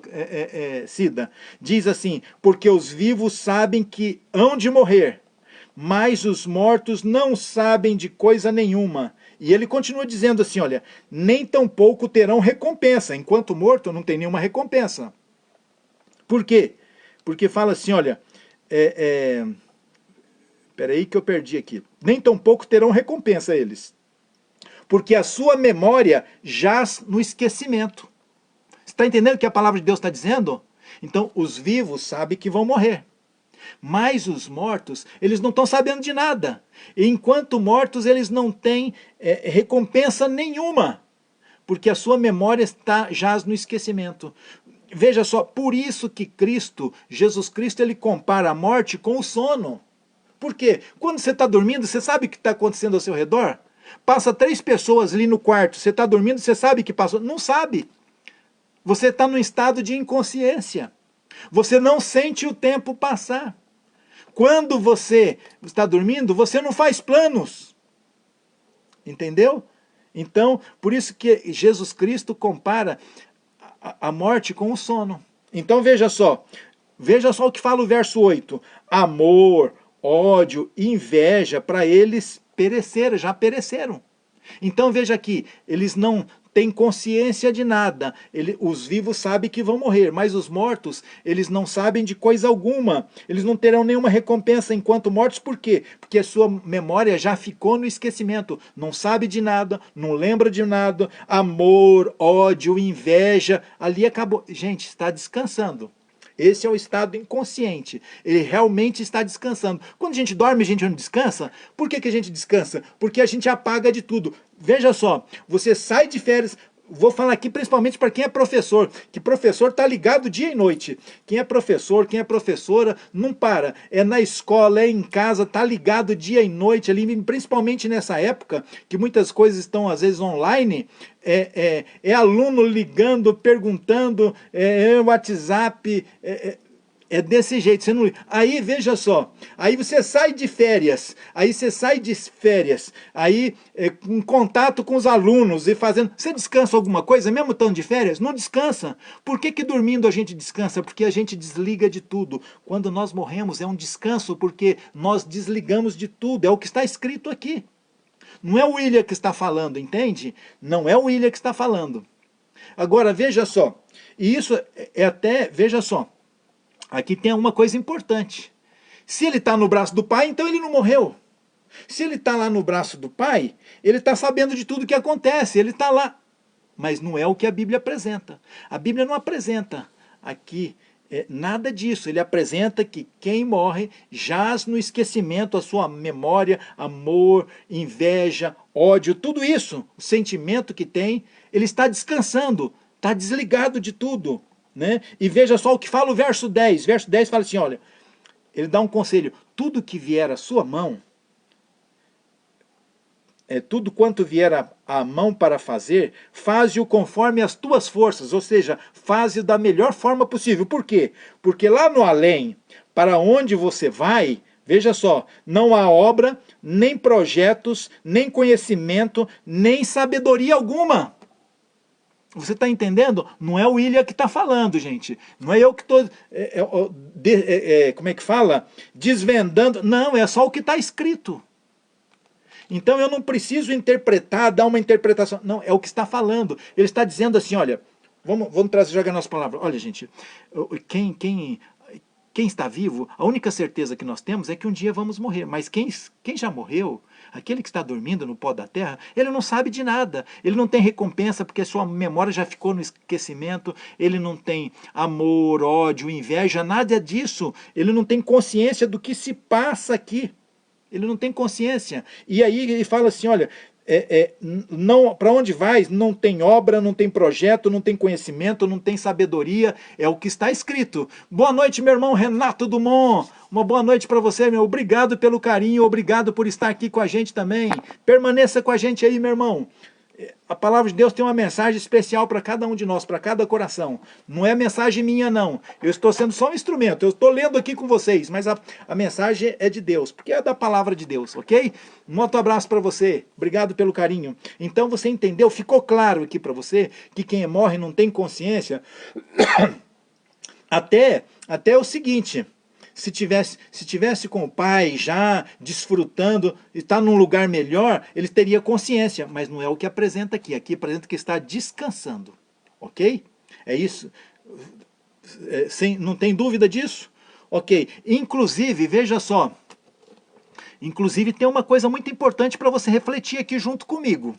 Cida? Diz assim, porque os vivos sabem que hão de morrer, mas os mortos não sabem de coisa nenhuma. E ele continua dizendo assim, olha, nem tampouco terão recompensa, enquanto morto não tem nenhuma recompensa. Por quê? Porque fala assim, olha, peraí que eu perdi aqui, nem tampouco terão recompensa eles. Porque a sua memória jaz no esquecimento. Você está entendendo o que a palavra de Deus está dizendo? Então, os vivos sabem que vão morrer. Mas os mortos, eles não estão sabendo de nada. E enquanto mortos, eles não têm recompensa nenhuma. Porque a sua memória jaz no esquecimento. Veja só, por isso que Jesus Cristo, ele compara a morte com o sono. Por quê? Quando você está dormindo, você sabe o que está acontecendo ao seu redor? Passa 3 pessoas ali no quarto, você está dormindo, você sabe que passou? Não sabe. Você está num estado de inconsciência. Você não sente o tempo passar. Quando você está dormindo, você não faz planos. Entendeu? Então, por isso que Jesus Cristo compara a morte com o sono. Então veja só, Veja só o que fala o verso 8. Amor, ódio, inveja, para eles pereceram, já pereceram. Então veja aqui, eles não têm consciência de nada. Os vivos sabem que vão morrer, mas os mortos, eles não sabem de coisa alguma. Eles não terão nenhuma recompensa enquanto mortos, por quê? Porque a sua memória já ficou no esquecimento. Não sabe de nada, não lembra de nada. Amor, ódio, inveja, ali acabou. Gente, está descansando. Esse é o estado inconsciente. Ele realmente está descansando. Quando a gente dorme, a gente não descansa. Por que a gente descansa? Porque a gente apaga de tudo. Veja só, você sai de férias. Vou falar aqui principalmente para quem é professor, que professor está ligado dia e noite. Quem é professor, quem é professora, não para. É na escola, é em casa, está ligado dia e noite ali, principalmente nessa época, que muitas coisas estão às vezes online. É aluno ligando, perguntando, WhatsApp, é desse jeito. Você não... Aí veja só, aí você sai de férias, aí em contato com os alunos e fazendo. Você descansa alguma coisa, mesmo estando de férias? Não descansa. Por que dormindo a gente descansa? Porque a gente desliga de tudo. Quando nós morremos é um descanso, porque nós desligamos de tudo. É o que está escrito aqui. Não é o William que está falando, entende? Não é o William que está falando. Agora, veja só, e isso é até, veja só, aqui tem uma coisa importante. Se ele está no braço do pai, então ele não morreu. Se ele está lá no braço do pai, ele está sabendo de tudo que acontece, ele está lá. Mas não é o que a Bíblia apresenta. A Bíblia não apresenta aqui nada disso. Ele apresenta que quem morre jaz no esquecimento, a sua memória, amor, inveja, ódio, tudo isso, o sentimento que tem, ele está descansando, está desligado de tudo. Né? E veja só o que fala o verso 10. Verso 10 fala assim, olha, ele dá um conselho, tudo que vier à sua mão, tudo quanto vier à mão para fazer, faze-o conforme as tuas forças, ou seja, faze da melhor forma possível. Por quê? Porque lá no além, para onde você vai, veja só, não há obra, nem projetos, nem conhecimento, nem sabedoria alguma. Você está entendendo? Não é o William que está falando, gente. Não é eu que estou, como é que fala? Desvendando. Não, é só o que está escrito. Então eu não preciso interpretar, dar uma interpretação. Não, é o que está falando. Ele está dizendo assim, olha, vamos trazer, jogar a nossa palavra. Olha, gente, quem está vivo, a única certeza que nós temos é que um dia vamos morrer. Mas quem já morreu, aquele que está dormindo no pó da terra, ele não sabe de nada. Ele não tem recompensa porque sua memória já ficou no esquecimento. Ele não tem amor, ódio, inveja, nada disso. Ele não tem consciência do que se passa aqui. Ele não tem consciência. E aí ele fala assim, olha, para onde vai? Não tem obra, não tem projeto, não tem conhecimento, não tem sabedoria. É o que está escrito. Boa noite, meu irmão Renato Dumont. Uma boa noite para você, meu. Obrigado pelo carinho, obrigado por estar aqui com a gente também. Permaneça com a gente aí, meu irmão. A palavra de Deus tem uma mensagem especial para cada um de nós, para cada coração. Não é mensagem minha, não. Eu estou sendo só um instrumento. Eu estou lendo aqui com vocês, mas a mensagem é de Deus, porque é da palavra de Deus, ok? Um outro abraço para você. Obrigado pelo carinho. Então você entendeu? Ficou claro aqui para você que quem morre não tem consciência? Até o seguinte... Se tivesse com o pai já desfrutando e está num lugar melhor, ele teria consciência, mas não é o que apresenta aqui. Aqui apresenta que está descansando, ok? É isso? Não tem dúvida disso? Ok. Inclusive, veja só, inclusive tem uma coisa muito importante para você refletir aqui junto comigo.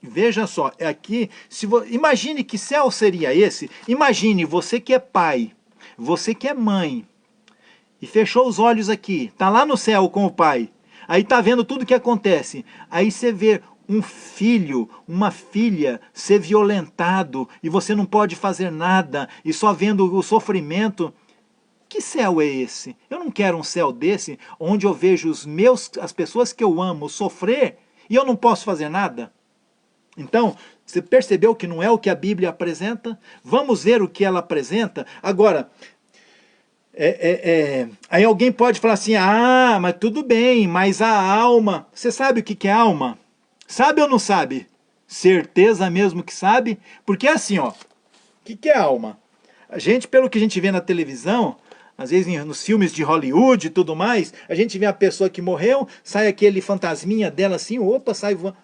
Veja só, aqui, imagine que céu seria esse. Imagine você que é pai, você que é mãe, e fechou os olhos aqui, está lá no céu com o pai, aí está vendo tudo que acontece, aí você vê um filho, uma filha ser violentado, e você não pode fazer nada, e só vendo o sofrimento. Que céu é esse? Eu não quero um céu desse, onde eu vejo as pessoas que eu amo sofrer, e eu não posso fazer nada. Então, você percebeu que não é o que a Bíblia apresenta? Vamos ver o que ela apresenta. Agora, aí alguém pode falar assim, mas tudo bem, mas a alma, você sabe o que é alma? Sabe ou não sabe? Certeza mesmo que sabe? Porque assim, ó, o que é alma? A gente, pelo que a gente vê na televisão, às vezes nos filmes de Hollywood e tudo mais, a gente vê a pessoa que morreu, sai aquele fantasminha dela assim, opa, sai voando.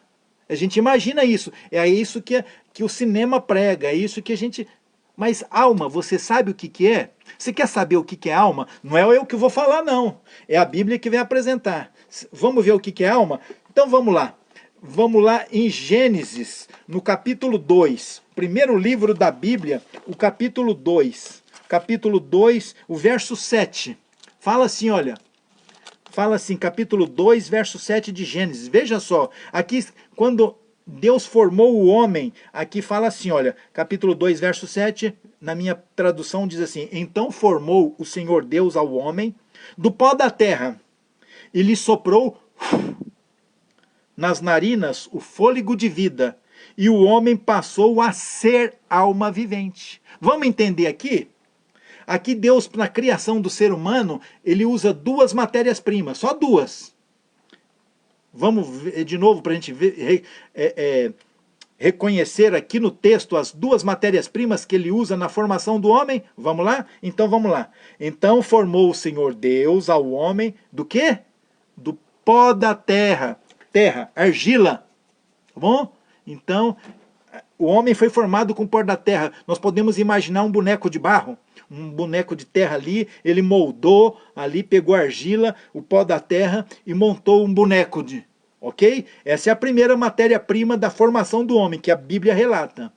A gente imagina isso. É isso que o cinema prega, é isso que a gente... Mas alma, você sabe o que que é? Você quer saber o que que é alma? Não é eu que vou falar, não. É a Bíblia que vem apresentar. Vamos ver o que que é alma? Então vamos lá. Vamos lá em Gênesis, no capítulo 2. Primeiro livro da Bíblia, o capítulo 2. Capítulo 2, o verso 7. Fala assim, olha. Fala assim, capítulo 2, verso 7 de Gênesis. Veja só, aqui quando Deus formou o homem, aqui fala assim, olha, capítulo 2, verso 7, na minha tradução diz assim: então formou o Senhor Deus ao homem do pó da terra e lhe soprou nas narinas o fôlego de vida, e o homem passou a ser alma vivente. Vamos entender aqui? Aqui Deus, na criação do ser humano, ele usa duas matérias-primas, só duas. Vamos ver de novo para a gente ver, reconhecer aqui no texto as duas matérias-primas que ele usa na formação do homem. Vamos lá? Então vamos lá. Então formou o Senhor Deus ao homem do quê? Do pó da terra. Terra, argila. Tá bom? Então, o homem foi formado com o pó da terra. Nós podemos imaginar um boneco de barro, um boneco de terra ali, ele moldou ali, pegou a argila, o pó da terra e montou um boneco de... Ok? Essa é a primeira matéria-prima da formação do homem, que a Bíblia relata.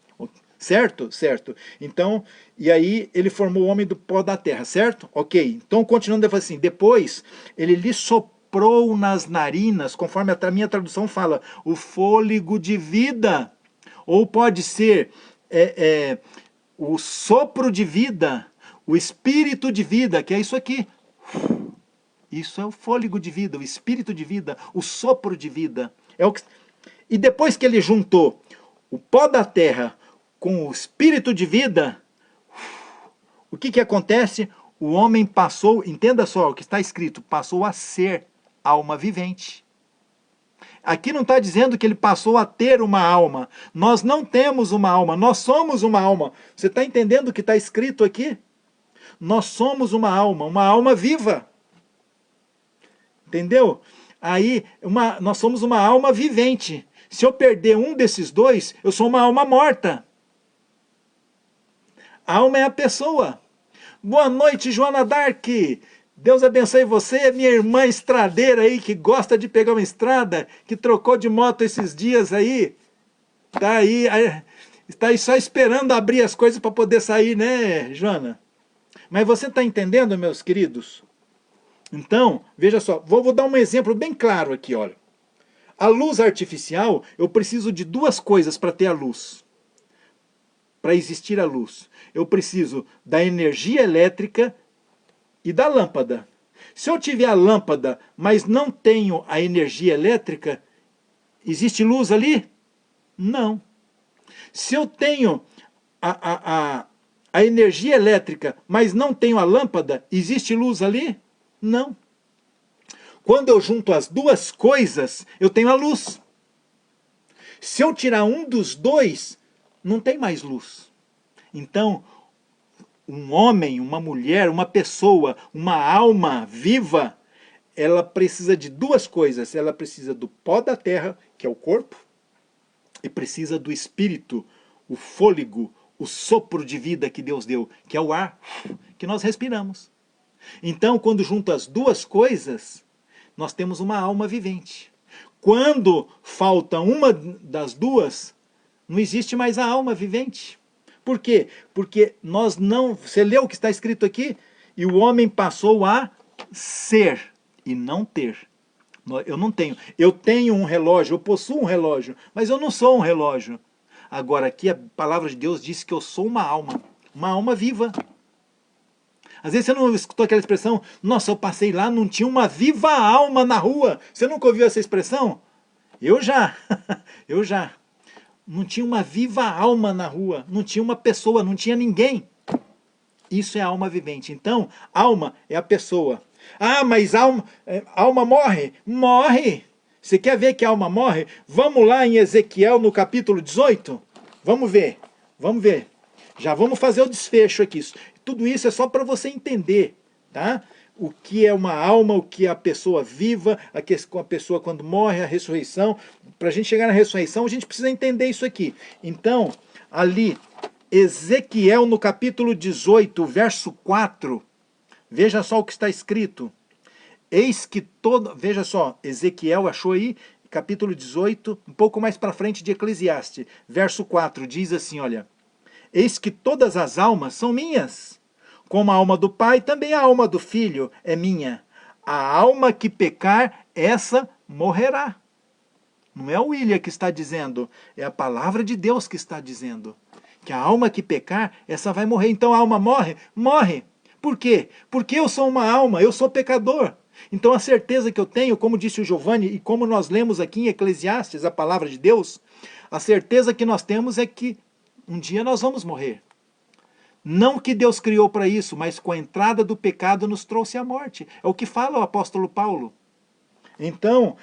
Certo? Certo. Então, e aí ele formou o homem do pó da terra, certo? Ok. Então, continuando, ele fala assim, depois ele lhe soprou nas narinas, conforme a minha tradução fala, o fôlego de vida. Ou pode ser o sopro de vida, o espírito de vida, que é isso aqui. Isso é o fôlego de vida, o espírito de vida, o sopro de vida. E depois que ele juntou o pó da terra com o espírito de vida, o que acontece? O homem passou, entenda só o que está escrito, passou a ser alma vivente. Aqui não está dizendo que ele passou a ter uma alma. Nós não temos uma alma, nós somos uma alma. Você está entendendo o que está escrito aqui? Nós somos uma alma viva. Entendeu? Aí, nós somos uma alma vivente. Se eu perder um desses dois, eu sou uma alma morta. A alma é a pessoa. Boa noite, Joana Dark. Deus abençoe você, minha irmã estradeira aí, que gosta de pegar uma estrada, que trocou de moto esses dias aí. Está aí só esperando abrir as coisas para poder sair, né, Joana? Mas você está entendendo, meus queridos? Então, veja só, vou dar um exemplo bem claro aqui, olha. A luz artificial, eu preciso de duas coisas para ter a luz. Para existir a luz. Eu preciso da energia elétrica e da lâmpada. Se eu tiver a lâmpada, mas não tenho a energia elétrica, existe luz ali? Não. Se eu tenho a energia elétrica, mas não tenho a lâmpada, existe luz ali? Não. Quando eu junto as duas coisas, eu tenho a luz. Se eu tirar um dos dois, não tem mais luz. Então, um homem, uma mulher, uma pessoa, uma alma viva, ela precisa de duas coisas. Ela precisa do pó da terra, que é o corpo, e precisa do espírito, o fôlego, o sopro de vida que Deus deu, que é o ar que nós respiramos. Então, quando junto as duas coisas, nós temos uma alma vivente. Quando falta uma das duas, não existe mais a alma vivente. Por quê? Porque nós não... Você leu o que está escrito aqui? E o homem passou a ser e não ter. Eu não tenho. Eu tenho um relógio, eu possuo um relógio, mas eu não sou um relógio. Agora aqui a palavra de Deus diz que eu sou uma alma viva. Às vezes você não escutou aquela expressão, nossa, eu passei lá, não tinha uma viva alma na rua. Você nunca ouviu essa expressão? Eu já, eu já. Não tinha uma viva alma na rua, não tinha uma pessoa, não tinha ninguém. Isso é alma vivente. Então, alma é a pessoa. Ah, mas alma morre? Morre! Você quer ver que a alma morre? Vamos lá em Ezequiel no capítulo 18? Vamos ver, vamos ver. Já vamos fazer o desfecho aqui. Tudo isso é só para você entender, tá? O que é uma alma, o que é a pessoa viva, a pessoa quando morre, a ressurreição. Para a gente chegar na ressurreição, a gente precisa entender isso aqui. Então, ali, Ezequiel no capítulo 18, verso 4, veja só o que está escrito. Eis que todo... Veja só, Ezequiel achou aí, capítulo 18, um pouco mais para frente de Eclesiastes, verso 4, diz assim, olha: eis que todas as almas são minhas, como a alma do pai, também a alma do filho é minha. A alma que pecar, essa morrerá. Não é o William que está dizendo, é a palavra de Deus que está dizendo. Que a alma que pecar, essa vai morrer. Então a alma morre? Morre. Por quê? Porque eu sou uma alma, eu sou pecador. Então a certeza que eu tenho, como disse o Giovanni, e como nós lemos aqui em Eclesiastes, a palavra de Deus, a certeza que nós temos é que um dia nós vamos morrer. Não que Deus criou para isso, mas com a entrada do pecado nos trouxe a morte. É o que fala o apóstolo Paulo. Então,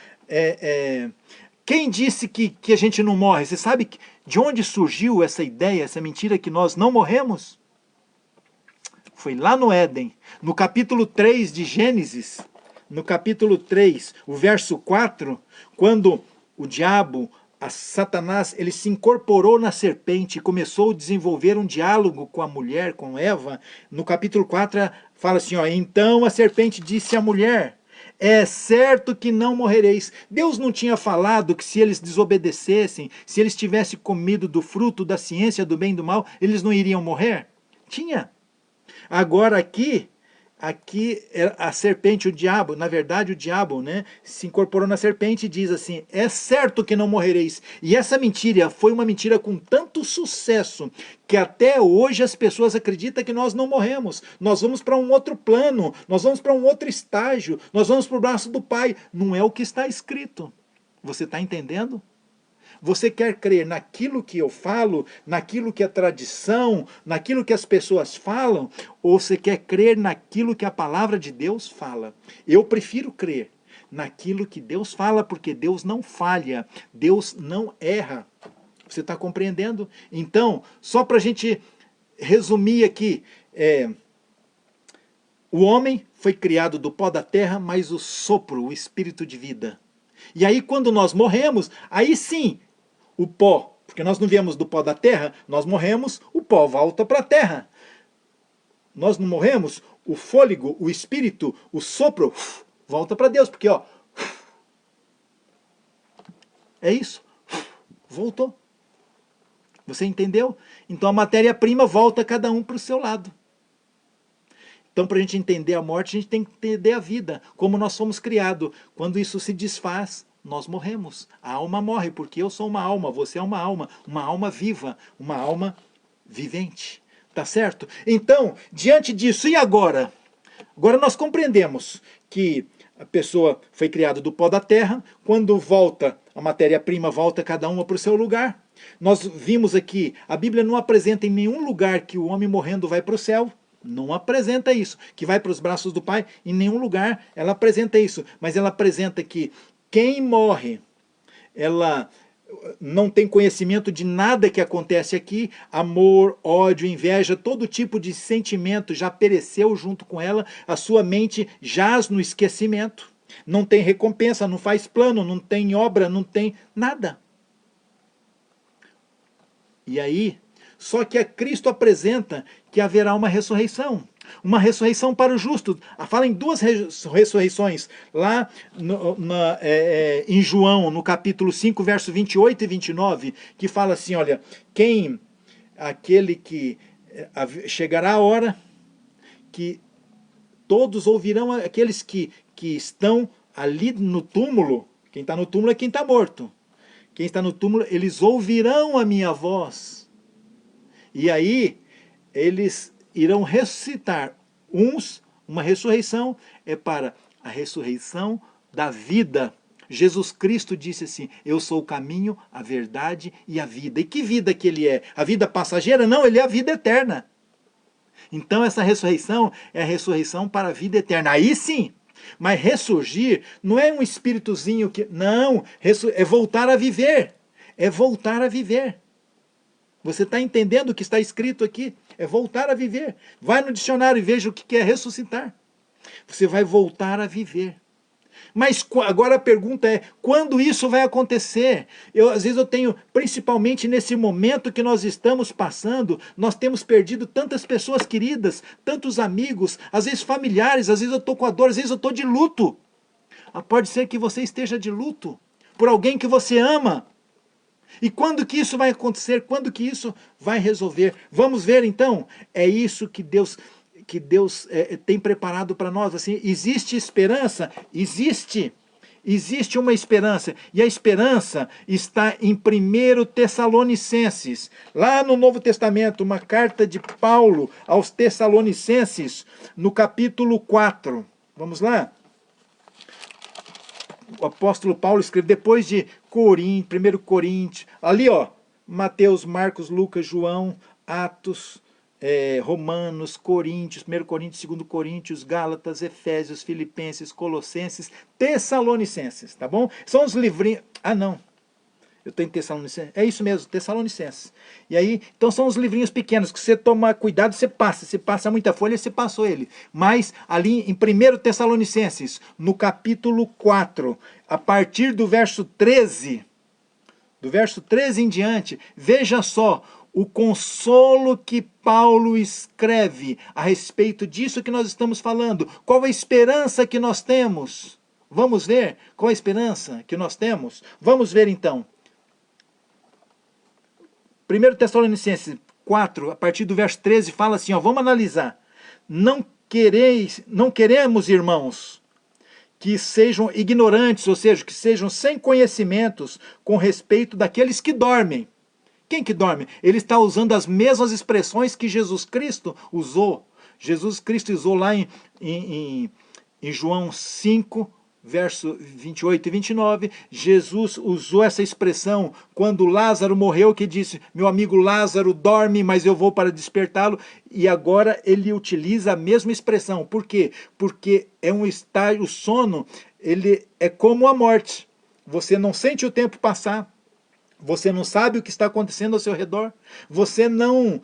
quem disse que a gente não morre? Você sabe de onde surgiu essa ideia, essa mentira que nós não morremos? Foi lá no Éden, no capítulo 3 de Gênesis, no capítulo 3, o verso 4, quando o diabo, Satanás, ele se incorporou na serpente e começou a desenvolver um diálogo com a mulher, com Eva. No capítulo 4 fala assim, ó: então a serpente disse à mulher: é certo que não morrereis. Deus não tinha falado que se eles desobedecessem, se eles tivessem comido do fruto da ciência do bem e do mal, eles não iriam morrer? Tinha. Agora aqui a serpente, o diabo, na verdade o diabo, né, se incorporou na serpente e diz assim: é certo que não morrereis. E essa mentira foi uma mentira com tanto sucesso que até hoje as pessoas acreditam que nós não morremos. Nós vamos para um outro plano, nós vamos para um outro estágio, nós vamos para o braço do Pai. Não é o que está escrito. Você está entendendo? Você quer crer naquilo que eu falo, naquilo que é tradição, naquilo que as pessoas falam, ou você quer crer naquilo que a palavra de Deus fala? Eu prefiro crer naquilo que Deus fala, porque Deus não falha, Deus não erra. Você está compreendendo? Então, só para a gente resumir aqui, o homem foi criado do pó da terra, mas o sopro, o espírito de vida. E aí quando nós morremos, aí sim, o pó, porque nós não viemos do pó da terra, nós morremos, o pó volta para a terra. Nós não morremos, o fôlego, o espírito, o sopro, volta para Deus, porque ó, é isso, voltou. Você entendeu? Então a matéria-prima volta cada um para o seu lado. Então, para a gente entender a morte, a gente tem que entender a vida, como nós somos criados. Quando isso se desfaz, nós morremos. A alma morre, porque eu sou uma alma, você é uma alma viva, uma alma vivente. Tá certo? Então, diante disso, e agora? Agora nós compreendemos que a pessoa foi criada do pó da terra, quando volta, a matéria-prima volta cada uma para o seu lugar. Nós vimos aqui, a Bíblia não apresenta em nenhum lugar que o homem morrendo vai para o céu. Não apresenta isso, que vai para os braços do Pai, em nenhum lugar ela apresenta isso, mas ela apresenta que quem morre, ela não tem conhecimento de nada que acontece aqui, amor, ódio, inveja, todo tipo de sentimento já pereceu junto com ela, a sua mente jaz no esquecimento, não tem recompensa, não faz plano, não tem obra, não tem nada. E aí, só que a Cristo apresenta que haverá uma ressurreição para o justo. Fala em duas ressurreições, lá em João, no capítulo 5, verso 28 e 29, que fala assim, olha, aquele que chegará a hora que todos ouvirão, aqueles que estão ali no túmulo, quem está no túmulo é quem está morto. Quem está no túmulo, eles ouvirão a minha voz. E aí, eles irão ressuscitar. Uma ressurreição é para a ressurreição da vida. Jesus Cristo disse assim: eu sou o caminho, a verdade e a vida. E que vida que ele é? A vida passageira? Não, ele é a vida eterna. Então essa ressurreição é a ressurreição para a vida eterna. Aí sim. Mas ressurgir não é um espíritozinho que... Não, é voltar a viver. É voltar a viver. Você está entendendo o que está escrito aqui? É voltar a viver. Vai no dicionário e veja o que é ressuscitar. Você vai voltar a viver. Mas agora a pergunta é, quando isso vai acontecer? Às vezes eu tenho, principalmente nesse momento que nós estamos passando, nós temos perdido tantas pessoas queridas, tantos amigos, às vezes familiares, às vezes eu estou com a dor, às vezes eu estou de luto. Pode ser que você esteja de luto por alguém que você ama. E quando que isso vai acontecer? Quando que isso vai resolver? Vamos ver então? É isso que Deus tem preparado para nós. Assim, existe esperança? Existe uma esperança. E a esperança está em 1 Tessalonicenses. Lá no Novo Testamento, uma carta de Paulo aos Tessalonicenses, no capítulo 4. Vamos lá? O apóstolo Paulo escreve depois de 1 Coríntios, ali ó, Mateus, Marcos, Lucas, João, Atos, Romanos, Coríntios, 1 Coríntios, 2 Coríntios, Gálatas, Efésios, Filipenses, Colossenses, Tessalonicenses, tá bom? São os livrinhos, não, eu estou em Tessalonicenses, é isso mesmo, Tessalonicenses. E aí, então são os livrinhos pequenos, que você toma cuidado, você passa muita folha, você passou ele. Mas ali em 1 Tessalonicenses, no capítulo 4, a partir do verso 13 em diante, veja só, o consolo que Paulo escreve a respeito disso que nós estamos falando. Qual a esperança que nós temos? Vamos ver qual a esperança que nós temos? Vamos ver então. 1 Tessalonicenses 4, a partir do verso 13, fala assim, ó, vamos analisar. Não queremos, irmãos, que sejam ignorantes, ou seja, que sejam sem conhecimentos com respeito daqueles que dormem. Quem que dorme? Ele está usando as mesmas expressões que Jesus Cristo usou. Jesus Cristo usou lá em João 5, verso 28 e 29, Jesus usou essa expressão quando Lázaro morreu, que disse, meu amigo Lázaro dorme, mas eu vou para despertá-lo, e agora ele utiliza a mesma expressão. Por quê? Porque é um estágio, o sono, ele é como a morte. Você não sente o tempo passar, você não sabe o que está acontecendo ao seu redor, você não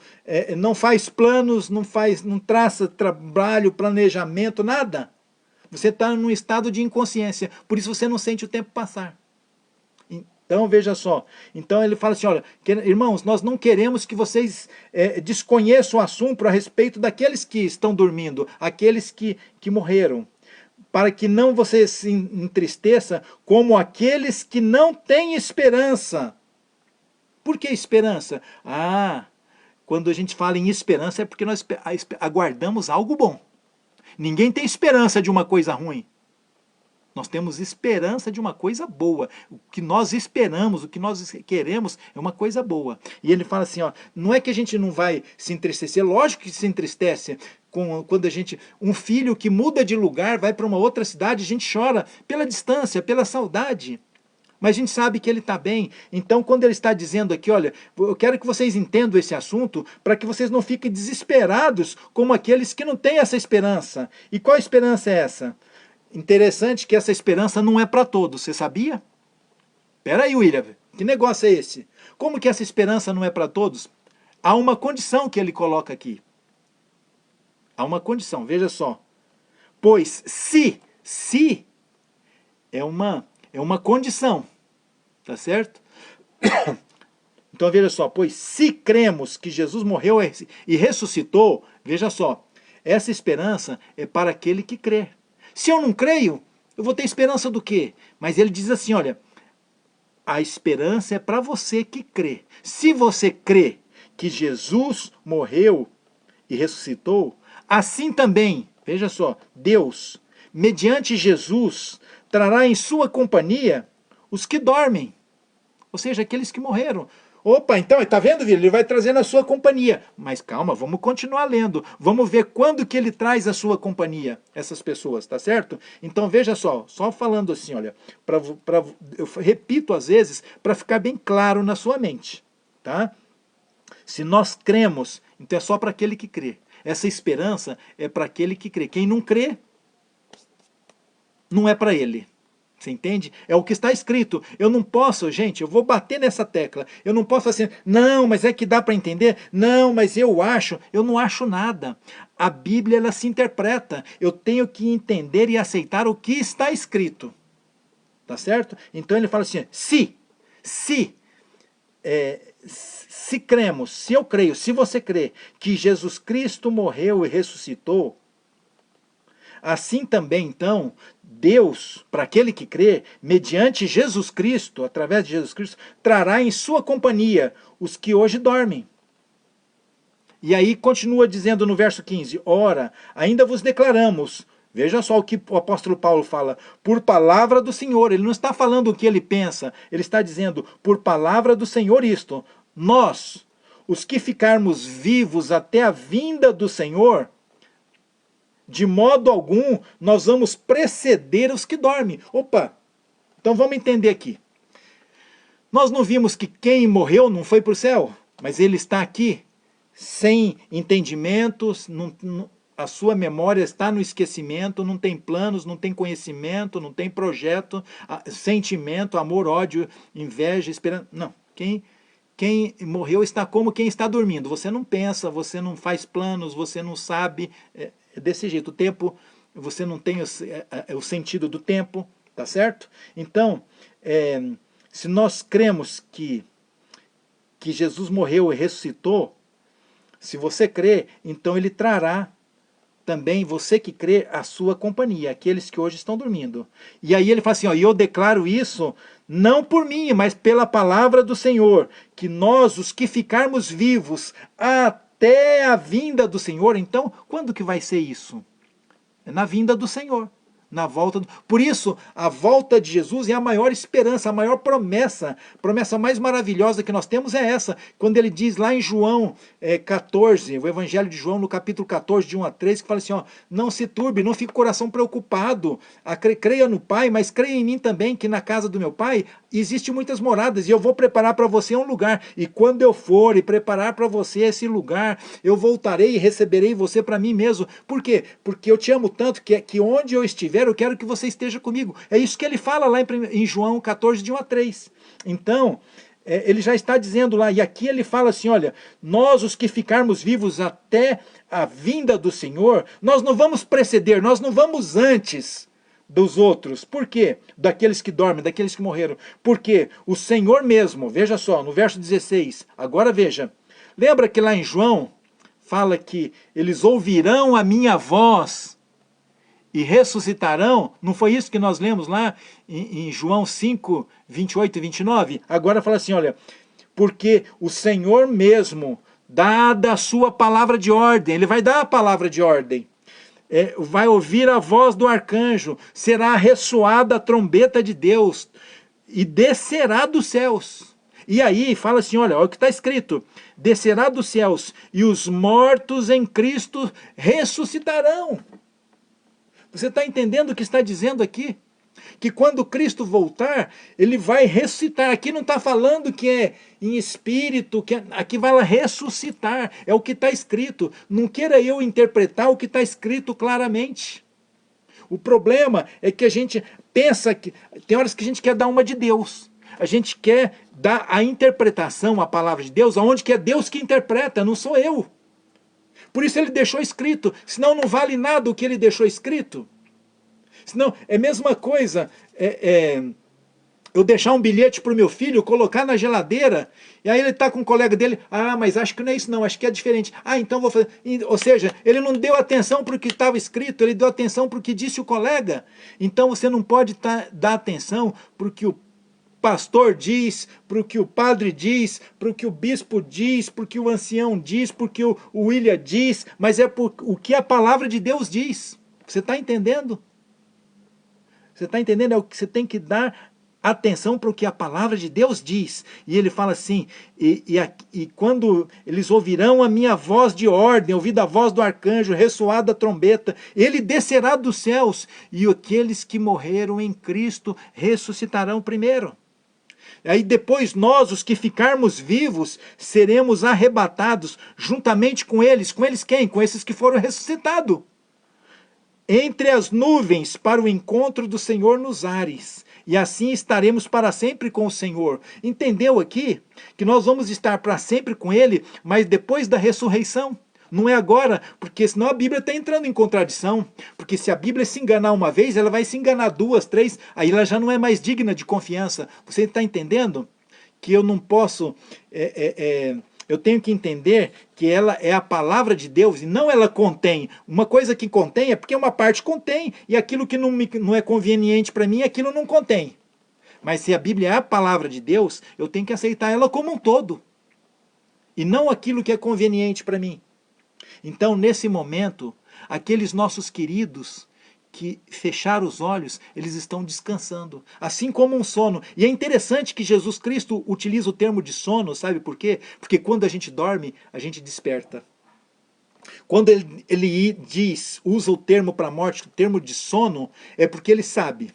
faz planos, não traça trabalho, planejamento, nada. Você está num estado de inconsciência, por isso você não sente o tempo passar. Então, veja só. Então ele fala assim, olha, irmãos, nós não queremos que vocês desconheçam o assunto a respeito daqueles que estão dormindo, aqueles que morreram, para que não você se entristeça como aqueles que não têm esperança. Por que esperança? Quando a gente fala em esperança é porque nós aguardamos algo bom. Ninguém tem esperança de uma coisa ruim. Nós temos esperança de uma coisa boa. O que nós esperamos, o que nós queremos é uma coisa boa. E ele fala assim, ó, não é que a gente não vai se entristecer, lógico que se entristece quando um filho que muda de lugar, vai para uma outra cidade, a gente chora pela distância, pela saudade. Mas a gente sabe que ele está bem. Então, quando ele está dizendo aqui, olha, eu quero que vocês entendam esse assunto para que vocês não fiquem desesperados como aqueles que não têm essa esperança. E qual esperança é essa? Interessante que essa esperança não é para todos, você sabia? Espera aí, William, que negócio é esse? Como que essa esperança não é para todos? Há uma condição que ele coloca aqui. Há uma condição, veja só. Pois se é uma condição, tá certo? Então veja só, pois se cremos que Jesus morreu e ressuscitou, veja só, essa esperança é para aquele que crê. Se eu não creio, eu vou ter esperança do quê? Mas ele diz assim, olha, a esperança é para você que crê. Se você crê que Jesus morreu e ressuscitou, assim também, veja só, Deus, mediante Jesus, trará em sua companhia os que dormem, ou seja, aqueles que morreram. Opa, então, está vendo, Vila? Ele vai trazer na sua companhia. Mas calma, vamos continuar lendo. Vamos ver quando que ele traz a sua companhia, essas pessoas, tá certo? Então veja só falando assim, olha, eu repito às vezes, para ficar bem claro na sua mente, tá? Se nós cremos, então é só para aquele que crê. Essa esperança é para aquele que crê. Quem não crê, não é para ele. Você entende? É o que está escrito. Eu não posso, gente, eu vou bater nessa tecla. Eu não posso assim, não, mas é que dá para entender. Não, mas eu acho. Eu não acho nada. A Bíblia, ela se interpreta. Eu tenho que entender e aceitar o que está escrito. Tá certo? Então ele fala assim, se cremos, se eu creio, se você crê que Jesus Cristo morreu e ressuscitou, assim também, então, Deus, para aquele que crê, mediante Jesus Cristo, através de Jesus Cristo, trará em sua companhia os que hoje dormem. E aí continua dizendo no verso 15, ora, ainda vos declaramos, veja só o que o apóstolo Paulo fala, por palavra do Senhor, ele não está falando o que ele pensa, ele está dizendo, por palavra do Senhor isto, nós, os que ficarmos vivos até a vinda do Senhor, de modo algum, nós vamos preceder os que dormem. Opa, então vamos entender aqui. Nós não vimos que quem morreu não foi para o céu, mas ele está aqui, sem entendimentos, a sua memória está no esquecimento, não tem planos, não tem conhecimento, não tem projeto, sentimento, amor, ódio, inveja, esperança. Não, quem morreu está como quem está dormindo. Você não pensa, você não faz planos, você não sabe, desse jeito. O tempo, você não tem o sentido do tempo, tá certo? Então, se nós cremos que Jesus morreu e ressuscitou, se você crê, então ele trará também, você que crê, a sua companhia, aqueles que hoje estão dormindo. E aí ele fala assim, ó, e eu declaro isso, não por mim, mas pela palavra do Senhor, que nós, os que ficarmos vivos até a vinda do Senhor, então, quando que vai ser isso? É na vinda do Senhor. Na volta Por isso, a volta de Jesus é a maior esperança, a maior promessa. A promessa mais maravilhosa que nós temos é essa. Quando ele diz lá em João 14, o Evangelho de João, no capítulo 14, de 1 a 3, que fala assim, ó, não se turbe, não fique o coração preocupado. Creia no Pai, mas creia em mim também, que na casa do meu Pai existem muitas moradas, e eu vou preparar para você um lugar. E quando eu for e preparar para você esse lugar, eu voltarei e receberei você para mim mesmo. Por quê? Porque eu te amo tanto que onde eu estiver, eu quero que você esteja comigo. É isso que ele fala lá em João 14, de 1 a 3. Então, ele já está dizendo lá, e aqui ele fala assim, olha, nós os que ficarmos vivos até a vinda do Senhor, nós não vamos preceder, nós não vamos antes dos outros. Por quê? Daqueles que dormem, daqueles que morreram. Porque o Senhor mesmo, veja só, no verso 16, agora veja, lembra que lá em João, fala que eles ouvirão a minha voz e ressuscitarão? Não foi isso que nós lemos lá em João 5, 28 e 29? Agora fala assim, olha, porque o Senhor mesmo, dada a sua palavra de ordem, ele vai dar a palavra de ordem, vai ouvir a voz do arcanjo, será ressoada a trombeta de Deus, e descerá dos céus. E aí fala assim, olha o que está escrito, descerá dos céus, e os mortos em Cristo ressuscitarão. Você está entendendo o que está dizendo aqui? Que quando Cristo voltar, ele vai ressuscitar. Aqui não está falando que é em espírito, aqui vai lá ressuscitar. É o que está escrito. Não queira eu interpretar o que está escrito claramente. O problema é que a gente pensa que... Tem horas que a gente quer dar uma de Deus. A gente quer dar a interpretação, a palavra de Deus, aonde que é Deus que interpreta, não sou eu. Por isso ele deixou escrito, senão não vale nada o que ele deixou escrito. Senão é a mesma coisa, eu deixar um bilhete para o meu filho, colocar na geladeira, e aí ele está com um colega dele, mas acho que não é isso não, acho que é diferente. Então vou fazer. Ou seja, ele não deu atenção para o que estava escrito, ele deu atenção para o que disse o colega. Então você não pode dar atenção para o que o pastor diz, para o que o padre diz, para o que o bispo diz, para o que o ancião diz, para o que o William diz, mas é por o que a palavra de Deus diz. Você está entendendo? Você está entendendo? É o que você tem que dar atenção para o que a palavra de Deus diz. E ele fala assim, e quando eles ouvirão a minha voz de ordem, ouvida a voz do arcanjo, ressoada a trombeta, ele descerá dos céus, e aqueles que morreram em Cristo ressuscitarão primeiro. Aí depois nós, os que ficarmos vivos, seremos arrebatados juntamente com eles. Com eles quem? Com esses que foram ressuscitados. Entre as nuvens para o encontro do Senhor nos ares. e assim estaremos para sempre com o Senhor. Entendeu aqui? Que nós vamos estar para sempre com Ele, mas depois da ressurreição. Não é agora, porque senão a Bíblia está entrando em contradição. Porque se a Bíblia se enganar uma vez, ela vai se enganar duas, três, aí ela já não é mais digna de confiança. Você está entendendo? Que eu não posso... eu tenho que entender que ela é a palavra de Deus e não ela contém. Uma coisa que contém é porque uma parte contém e aquilo que não é conveniente para mim, aquilo não contém. Mas se a Bíblia é a palavra de Deus, eu tenho que aceitar ela como um todo. E não aquilo que é conveniente para mim. Então, nesse momento, aqueles nossos queridos que fecharam os olhos, eles estão descansando, assim como um sono. E é interessante que Jesus Cristo utiliza o termo de sono, sabe por quê? Porque quando a gente dorme, a gente desperta. Quando ele usa o termo para a morte, o termo de sono, é porque ele sabe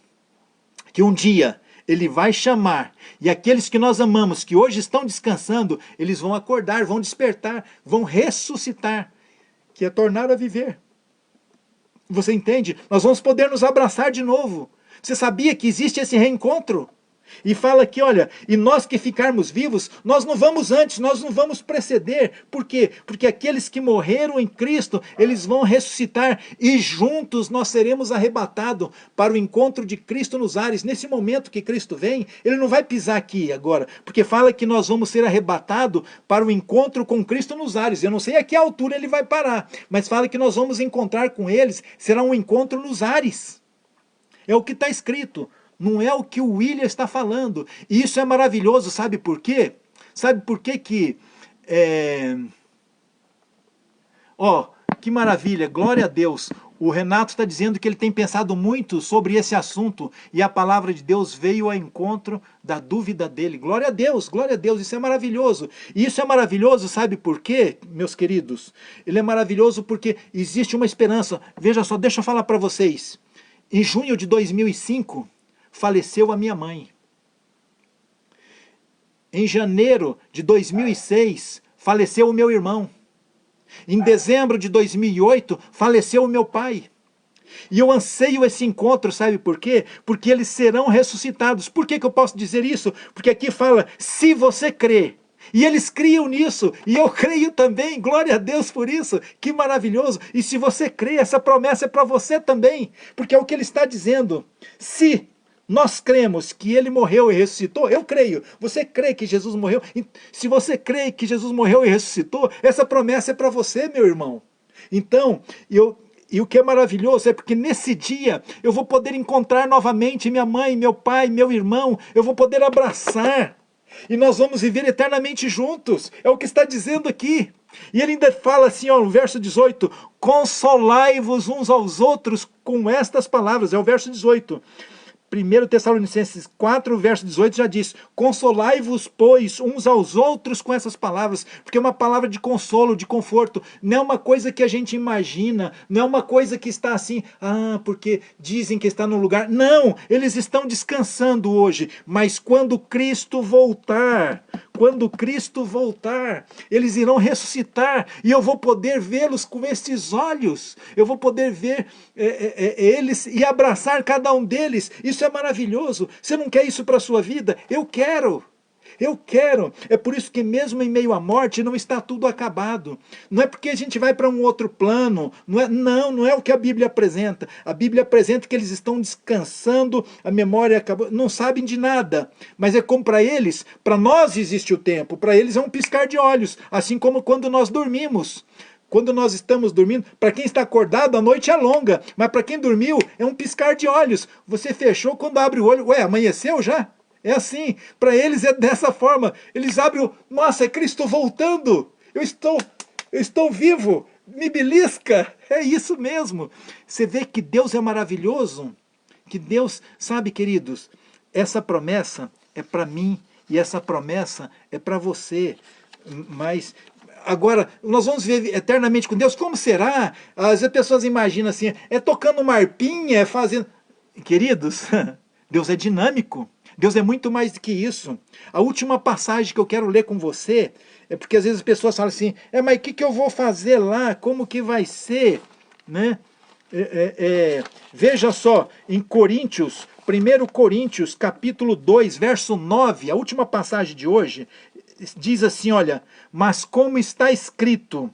que um dia ele vai chamar, e aqueles que nós amamos, que hoje estão descansando, eles vão acordar, vão despertar, vão ressuscitar, que é tornar a viver. Você entende? Nós vamos poder nos abraçar de novo. Você sabia que existe esse reencontro? E fala aqui, olha, e nós que ficarmos vivos, nós não vamos antes, nós não vamos preceder. Por quê? Porque aqueles que morreram em Cristo, eles vão ressuscitar e juntos nós seremos arrebatados para o encontro de Cristo nos ares. Nesse momento que Cristo vem, ele não vai pisar aqui agora, porque fala que nós vamos ser arrebatados para o encontro com Cristo nos ares. Eu não sei a que altura ele vai parar, mas fala que nós vamos encontrar com eles, será um encontro nos ares. É o que está escrito. Não é o que o William está falando. E isso é maravilhoso, sabe por quê? Sabe por quê que... que maravilha, glória a Deus. O Renato está dizendo que ele tem pensado muito sobre esse assunto e a palavra de Deus veio ao encontro da dúvida dele. Glória a Deus, isso é maravilhoso. E isso é maravilhoso, sabe por quê, meus queridos? Ele é maravilhoso porque existe uma esperança. Veja só, deixa eu falar para vocês. Em junho de 2005... faleceu a minha mãe. Em janeiro de 2006, faleceu o meu irmão. Em dezembro de 2008, faleceu o meu pai. E eu anseio esse encontro, sabe por quê? Porque eles serão ressuscitados. Por que eu posso dizer isso? Porque aqui fala, se você crê. E eles criam nisso, e eu creio também, glória a Deus por isso, que maravilhoso. E se você crê, essa promessa é para você também, porque é o que ele está dizendo. Se nós cremos que ele morreu e ressuscitou, eu creio. Você crê que Jesus morreu? Se você crê que Jesus morreu e ressuscitou, essa promessa é para você, meu irmão. Então, e o que é maravilhoso é porque nesse dia eu vou poder encontrar novamente minha mãe, meu pai, meu irmão, eu vou poder abraçar. E nós vamos viver eternamente juntos. É o que está dizendo aqui. E ele ainda fala assim, no verso 18, consolai-vos uns aos outros com estas palavras. É o verso 18. 1 Tessalonicenses 4, verso 18 já diz, consolai-vos, pois, uns aos outros com essas palavras, porque é uma palavra de consolo, de conforto, não é uma coisa que a gente imagina, não é uma coisa que está assim, porque dizem que está no lugar. Não, eles estão descansando hoje, mas quando Cristo voltar, eles irão ressuscitar, e eu vou poder vê-los com estes olhos, eu vou poder ver eles e abraçar cada um deles. Isso é maravilhoso. Você não quer isso para a sua vida? Eu quero. É por isso que mesmo em meio à morte não está tudo acabado. Não é porque a gente vai para um outro plano. Não é o que a Bíblia apresenta. A Bíblia apresenta que eles estão descansando, a memória acabou, não sabem de nada. Mas é como para eles, para nós existe o tempo, para eles é um piscar de olhos, assim como quando nós dormimos. Quando nós estamos dormindo, para quem está acordado, a noite é longa, mas para quem dormiu, é um piscar de olhos. Você fechou, quando abre o olho, amanheceu já? É assim, para eles é dessa forma. Eles abrem nossa, é Cristo voltando, eu estou vivo, me belisca, é isso mesmo. Você vê que Deus é maravilhoso, que Deus, sabe, queridos, essa promessa é para mim, e essa promessa é para você, mas... Agora, nós vamos viver eternamente com Deus, como será? As pessoas imaginam assim, tocando uma harpinha, fazendo... Queridos, Deus é dinâmico, Deus é muito mais do que isso. A última passagem que eu quero ler com você, é porque às vezes as pessoas falam assim, mas o que eu vou fazer lá, como que vai ser? Né? Veja só, em Coríntios, 1 Coríntios, capítulo 2, verso 9, a última passagem de hoje, diz assim, olha, mas como está escrito,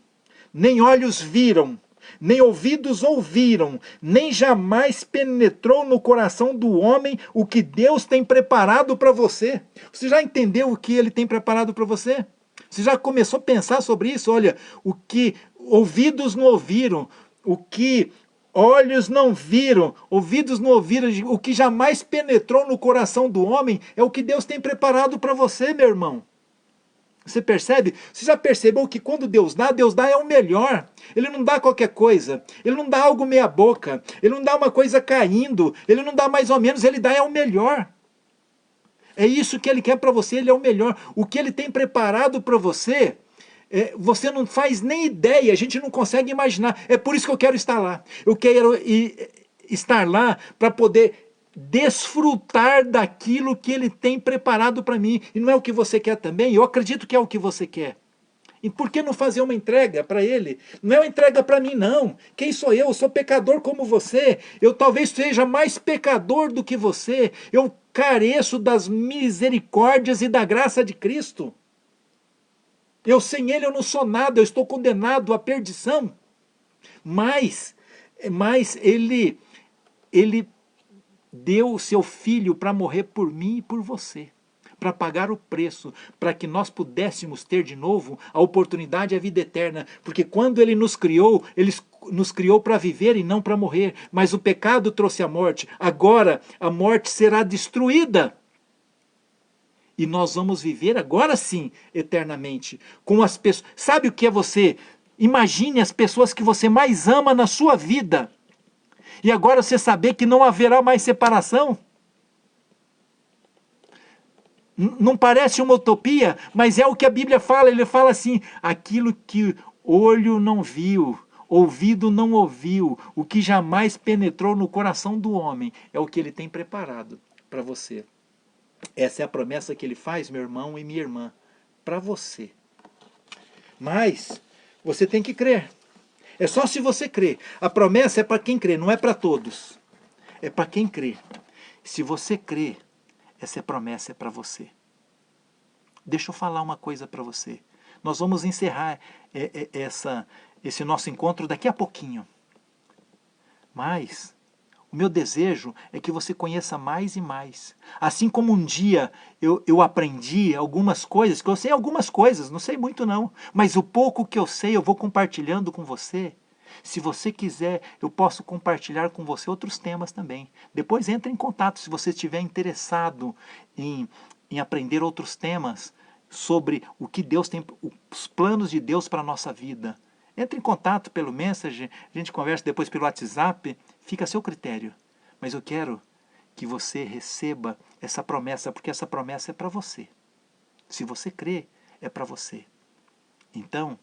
nem olhos viram, nem ouvidos ouviram, nem jamais penetrou no coração do homem o que Deus tem preparado para você. Você já entendeu o que Ele tem preparado para você? Você já começou a pensar sobre isso? Olha, o que ouvidos não ouviram, o que olhos não viram, ouvidos não ouviram, o que jamais penetrou no coração do homem é o que Deus tem preparado para você, meu irmão. Você percebe? Você já percebeu que quando Deus dá é o melhor. Ele não dá qualquer coisa. Ele não dá algo meia boca. Ele não dá uma coisa caindo. Ele não dá mais ou menos. Ele dá é o melhor. É isso que Ele quer para você. Ele é o melhor. O que Ele tem preparado para você, você não faz nem ideia. A gente não consegue imaginar. É por isso que eu quero estar lá. Eu quero estar lá para poder desfrutar daquilo que Ele tem preparado para mim. E não é o que você quer também? Eu acredito que é o que você quer. E por que não fazer uma entrega para Ele? Não é uma entrega para mim, não. Quem sou eu? Eu sou pecador como você. Eu talvez seja mais pecador do que você. Eu careço das misericórdias e da graça de Cristo. Eu sem Ele eu não sou nada. Eu estou condenado à perdição. Mas Ele deu o seu Filho para morrer por mim e por você, para pagar o preço, para que nós pudéssemos ter de novo a oportunidade e a vida eterna, porque quando Ele nos criou para viver e não para morrer, mas o pecado trouxe a morte, agora a morte será destruída, e nós vamos viver agora sim, eternamente, com as pessoas. Sabe o que é você? Imagine as pessoas que você mais ama na sua vida, e agora você saber que não haverá mais separação? Não parece uma utopia, mas é o que a Bíblia fala. Ele fala assim, aquilo que olho não viu, ouvido não ouviu, o que jamais penetrou no coração do homem, é o que Ele tem preparado para você. Essa é a promessa que Ele faz, meu irmão e minha irmã, para você. Mas você tem que crer. É só se você crer. A promessa é para quem crê, não é para todos. É para quem crê. Se você crê, essa promessa é para você. Deixa eu falar uma coisa para você. Nós vamos encerrar esse nosso encontro daqui a pouquinho. Mas o meu desejo é que você conheça mais e mais. Assim como um dia eu aprendi algumas coisas, que eu sei algumas coisas, não sei muito não, mas o pouco que eu sei eu vou compartilhando com você. Se você quiser, eu posso compartilhar com você outros temas também. Depois entre em contato se você estiver interessado em aprender outros temas sobre o que Deus tem, os planos de Deus para a nossa vida. Entre em contato pelo Messenger, a gente conversa depois pelo WhatsApp, fica a seu critério. Mas eu quero que você receba essa promessa, porque essa promessa é para você. Se você crê, é para você. Então,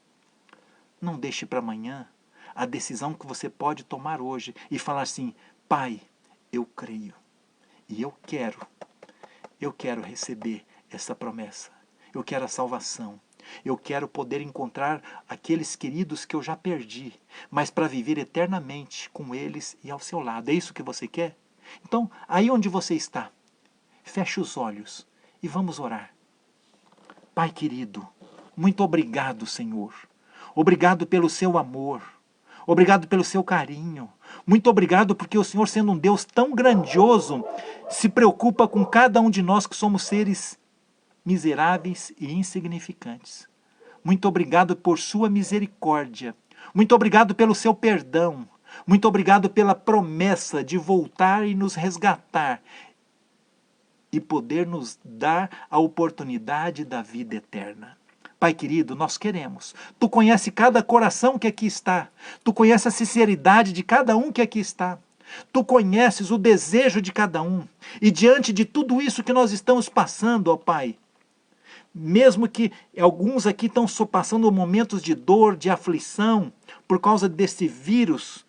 não deixe para amanhã a decisão que você pode tomar hoje e falar assim, Pai, eu creio e eu quero receber essa promessa. Eu quero a salvação. Eu quero poder encontrar aqueles queridos que eu já perdi, mas para viver eternamente com eles e ao seu lado. É isso que você quer? Então, aí onde você está, feche os olhos e vamos orar. Pai querido, muito obrigado, Senhor. Obrigado pelo seu amor. Obrigado pelo seu carinho. Muito obrigado porque o Senhor, sendo um Deus tão grandioso, se preocupa com cada um de nós que somos seres miseráveis e insignificantes. Muito obrigado por sua misericórdia. Muito obrigado pelo seu perdão. Muito obrigado pela promessa de voltar e nos resgatar e poder nos dar a oportunidade da vida eterna. Pai querido, nós queremos. Tu conhece cada coração que aqui está. Tu conheces a sinceridade de cada um que aqui está. Tu conheces o desejo de cada um. E diante de tudo isso que nós estamos passando, ó Pai, mesmo que alguns aqui estão passando momentos de dor, de aflição, por causa desse vírus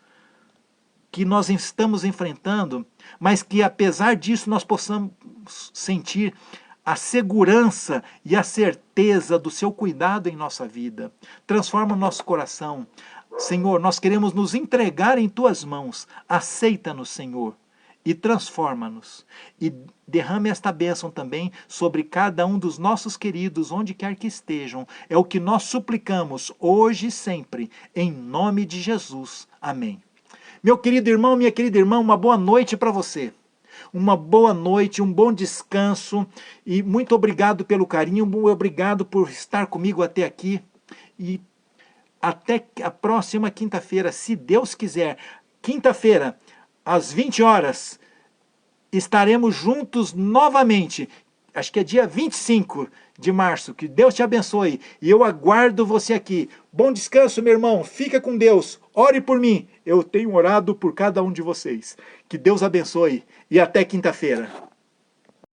que nós estamos enfrentando, mas que apesar disso nós possamos sentir a segurança e a certeza do seu cuidado em nossa vida. Transforma o nosso coração, Senhor, nós queremos nos entregar em tuas mãos. Aceita-nos, Senhor, e transforma-nos. E derrame esta bênção também sobre cada um dos nossos queridos, onde quer que estejam. É o que nós suplicamos hoje e sempre, em nome de Jesus. Amém. Meu querido irmão, minha querida irmã, uma boa noite para você. Uma boa noite, um bom descanso e muito obrigado pelo carinho, muito obrigado por estar comigo até aqui e até a próxima quinta-feira, se Deus quiser. Quinta-feira, às 20 horas, estaremos juntos novamente. Acho que é dia 25 de março. Que Deus te abençoe. E eu aguardo você aqui. Bom descanso, meu irmão. Fica com Deus. Ore por mim. Eu tenho orado por cada um de vocês. Que Deus abençoe. E até quinta-feira.